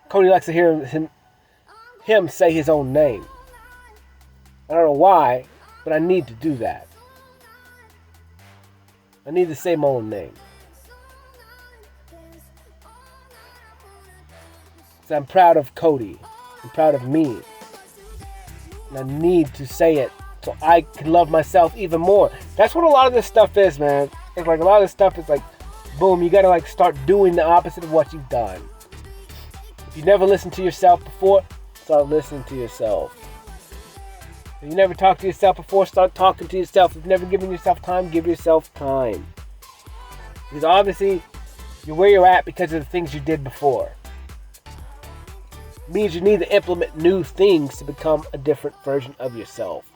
Cody likes to hear him say his own name. I don't know why, but I need to do that. I need to say my own name. So I'm proud of Cody. I'm proud of me. And I need to say it so I can love myself even more. That's what a lot of this stuff is, man. It's like a lot of this stuff is like, boom, you gotta like start doing the opposite of what you've done. If you never listened to yourself before, start listening to yourself. If you never talked to yourself before, start talking to yourself. If you've never given yourself time, give yourself time. Because obviously, you're where you're at because of the things you did before. It means you need to implement new things to become a different version of yourself.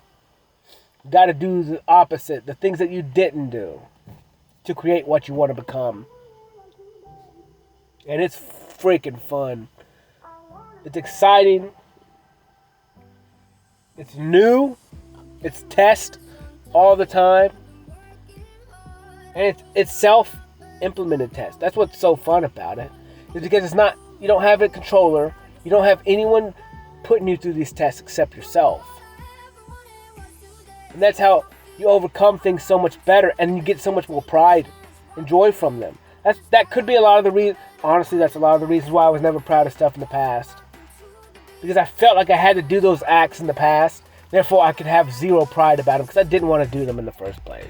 You got to do the opposite, the things that you didn't do, to create what you want to become. And it's freaking fun. It's exciting. It's new. It's test all the time. And it's self-implemented test. That's what's so fun about it. It's because it's not, you don't have a controller. You don't have anyone putting you through these tests except yourself. And that's how you overcome things so much better, and you get so much more pride and joy from them. That could be a lot of the reason. Honestly, that's a lot of the reasons why I was never proud of stuff in the past. Because I felt like I had to do those acts in the past. Therefore, I could have zero pride about them because I didn't want to do them in the first place.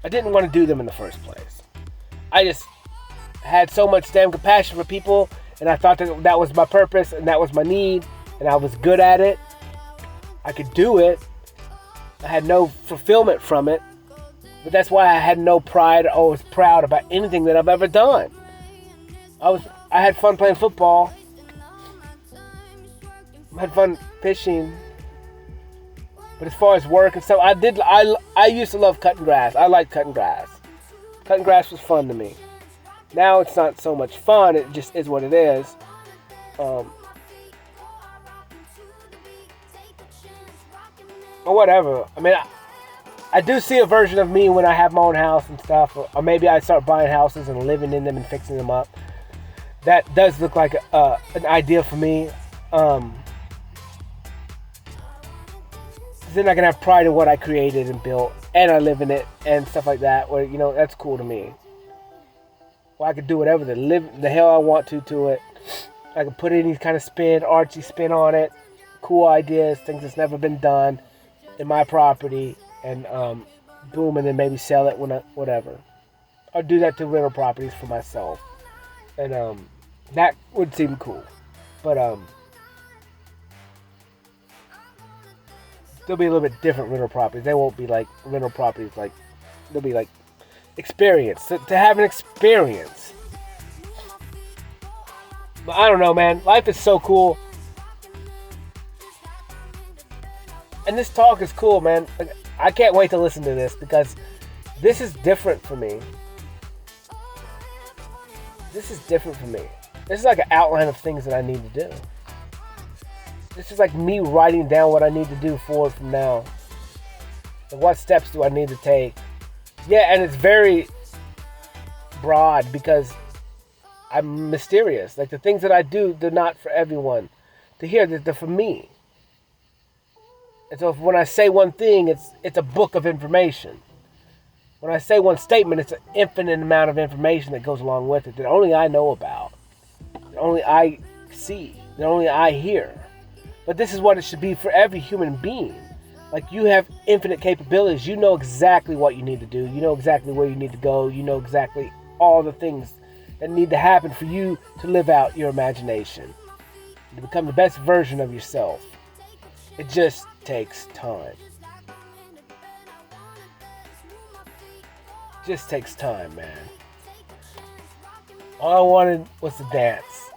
I didn't want to do them in the first place. I just had so much damn compassion for people, and I thought that was my purpose and that was my need, and I was good at it. I could do it. I had no fulfillment from it. But that's why I had no pride or was proud about anything that I've ever done. I had fun playing football. I had fun fishing. But as far as work and stuff, I used to love cutting grass. I like cutting grass. Cutting grass was fun to me. Now it's not so much fun. It just is what it is. Or whatever. I mean, I do see a version of me when I have my own house and stuff. Or maybe I start buying houses and living in them and fixing them up. That does look like an idea for me. Then I can have pride in what I created and built, and I live in it and stuff like that. Where that's cool to me. Well, I could do whatever the hell I want to it. I could put any kind of artsy spin on it, cool ideas, things that's never been done in my property, and boom, and then maybe sell it whatever. Or do that to rental properties for myself, and that would seem cool. But they'll be a little bit different rental properties. They won't be like rental properties they'll be like experience. To have an experience. But I don't know, man. Life is so cool. And this talk is cool, man. I can't wait to listen to this because this is different for me. This is different for me. This is like an outline of things that I need to do. This is like me writing down what I need to do forward from now. And what steps do I need to take? Yeah, and it's very broad because I'm mysterious. Like the things that I do, they're not for everyone to hear. They're for me. And so when I say one thing, it's a book of information. When I say one statement, it's an infinite amount of information that goes along with it that only I know about. That only I see. That only I hear. But this is what it should be for every human being. Like you have infinite capabilities. You know exactly what you need to do. You know exactly where you need to go. You know exactly all the things that need to happen for you to live out your imagination. To become the best version of yourself. It just takes time. It just takes time, man. All I wanted was to dance.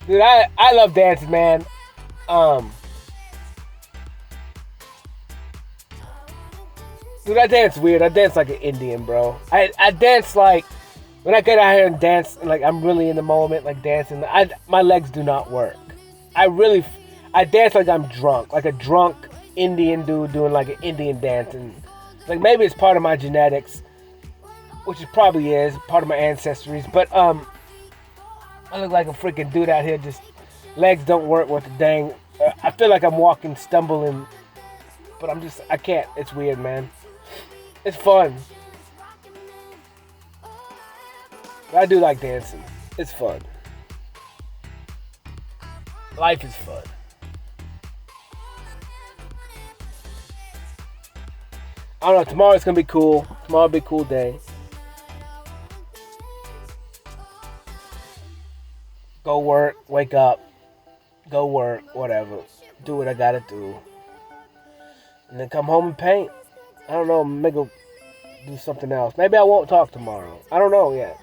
Dude, I love dancing, man. Dude, I dance weird. I dance like an Indian, bro. I dance like when I get out here and dance, like I'm really in the moment, like dancing. My legs do not work. I dance like I'm drunk, like a drunk Indian dude doing like an Indian dance, and like maybe it's part of my genetics, which it probably is part of my ancestries, but I look like a freaking dude out here, just legs don't work worth a dang. I feel like I'm walking, stumbling, but I can't. It's weird, man. It's fun. But I do like dancing. It's fun. Life is fun. I don't know, tomorrow's gonna be cool. Tomorrow will be a cool day. Go work, wake up, go work, whatever. Do what I gotta do. And then come home and paint. I don't know, maybe go do something else. Maybe I won't talk tomorrow. I don't know yet.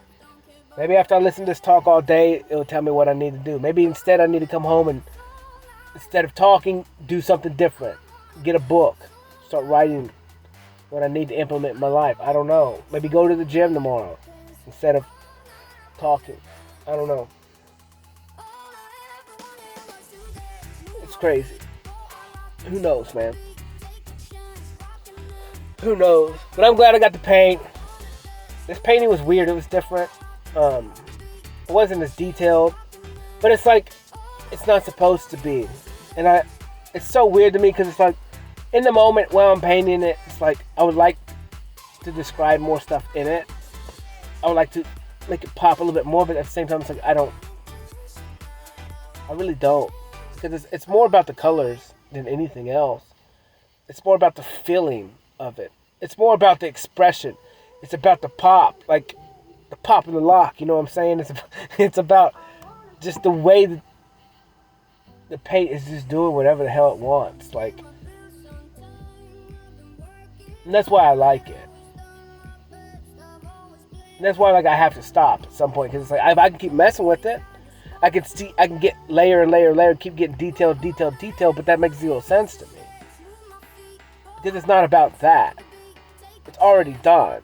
Maybe after I listen to this talk all day, it'll tell me what I need to do. Maybe instead I need to come home and, instead of talking, do something different. Get a book. Start writing what I need to implement in my life. I don't know. Maybe go to the gym tomorrow instead of talking. I don't know. It's crazy. Who knows, man? Who knows? But I'm glad I got to paint. This painting was weird. It was different. It wasn't as detailed. But it's like, it's not supposed to be. And it's so weird to me because it's like, in the moment while I'm painting it, it's like, I would like to describe more stuff in it. I would like to make it pop a little bit more, but at the same time, it's like, I really don't. Because it's more about the colors than anything else. It's more about the feeling of it. It's more about the expression. It's about the pop, like the pop of the lock, you know what I'm saying? It's about just the way that the paint is just doing whatever the hell it wants. Like, and that's why I like it. And that's why like I have to stop at some point, because it's like if I can keep messing with it, I can get layer and layer and layer, keep getting detail, but that makes zero sense to me. Because it's not about that. It's already done.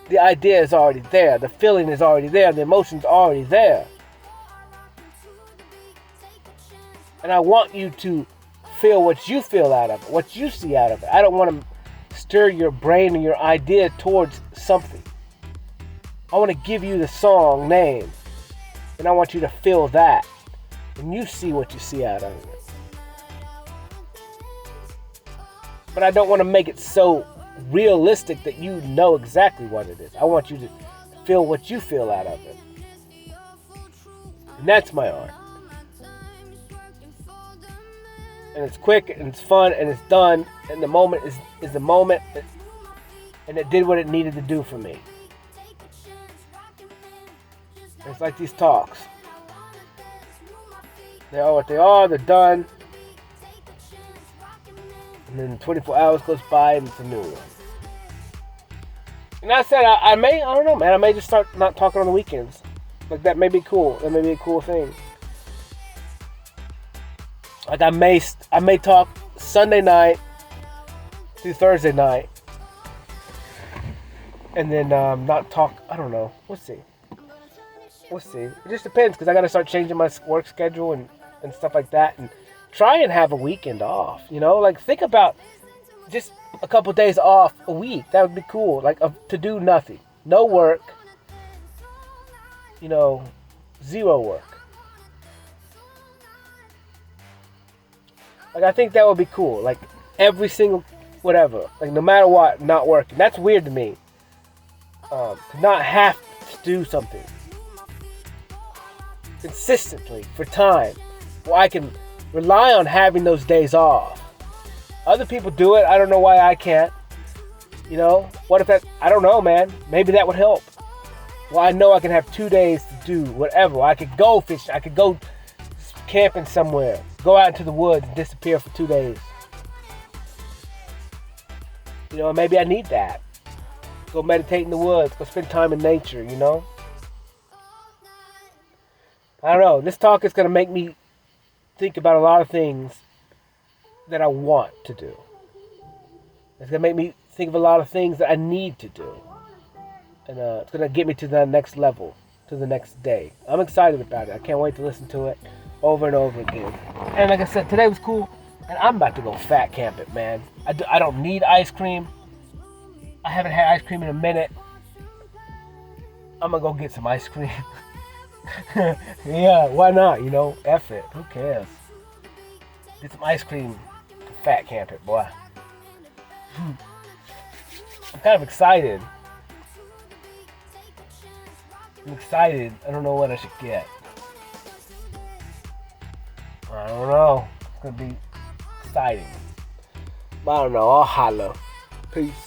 The idea is already there. The feeling is already there. The emotion's already there. And I want you to feel what you feel out of it, what you see out of it. I don't want to stir your brain and your idea towards something. I want to give you the song name, and I want you to feel that, and you see what you see out of it. But I don't want to make it so realistic that you know exactly what it is. I want you to feel what you feel out of it. And that's my art. And it's quick, and it's fun, and it's done, and the moment is the moment, and it did what it needed to do for me. It's like these talks. They are what they are, they're done. And then 24 hours goes by and it's a new one. And I said, I don't know, man, I may just start not talking on the weekends. Like, that may be cool. That may be a cool thing. Like, I may talk Sunday night through Thursday night. And then not talk, I don't know. We'll see. It just depends, because I got to start changing my work schedule and stuff like that. And try and have a weekend off, you know? Like, think about just a couple days off a week. That would be cool. Like, to do nothing. No work. You know, zero work. Like, I think that would be cool. Like, every single whatever. Like, no matter what, not working. That's weird to me. To not have to do something consistently for time. Well, I can rely on having those days off. Other people do it. I don't know why I can't. You know, what if that, I don't know, man. Maybe that would help. Well, I know I can have 2 days to do whatever. I could go fishing. I could go camping somewhere. Go out into the woods and disappear for 2 days. You know, maybe I need that. Go meditate in the woods. Go spend time in nature, you know? I don't know. This talk is going to make me think about a lot of things that I want to do. It's going to make me think of a lot of things that I need to do. And it's going to get me to the next level, to the next day. I'm excited about it. I can't wait to listen to it over and over again. And like I said, today was cool. And I'm about to go fat camp it, man. I don't need ice cream. I haven't had ice cream in a minute. I'm going to go get some ice cream. Yeah, why not? You know, F it. Who cares? Get some ice cream to fat camp it, boy. I'm kind of excited. I'm excited. I don't know what I should get. I don't know. It's going to be exciting. But I don't know. I'll holla. Peace.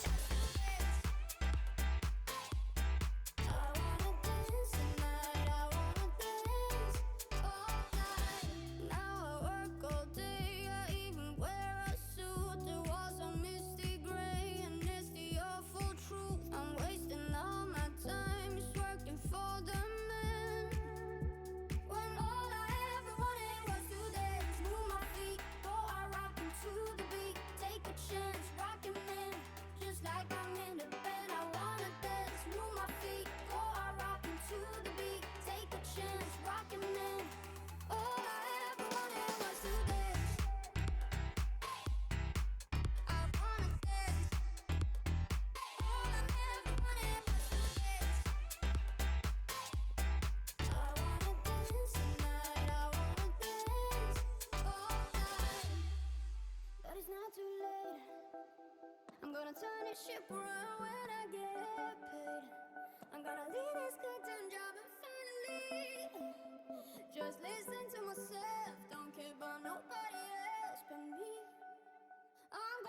Turn this ship around when I get paid. I'm gonna leave this goddamn job and finally just listen to myself. Don't care about nobody else but me. I'm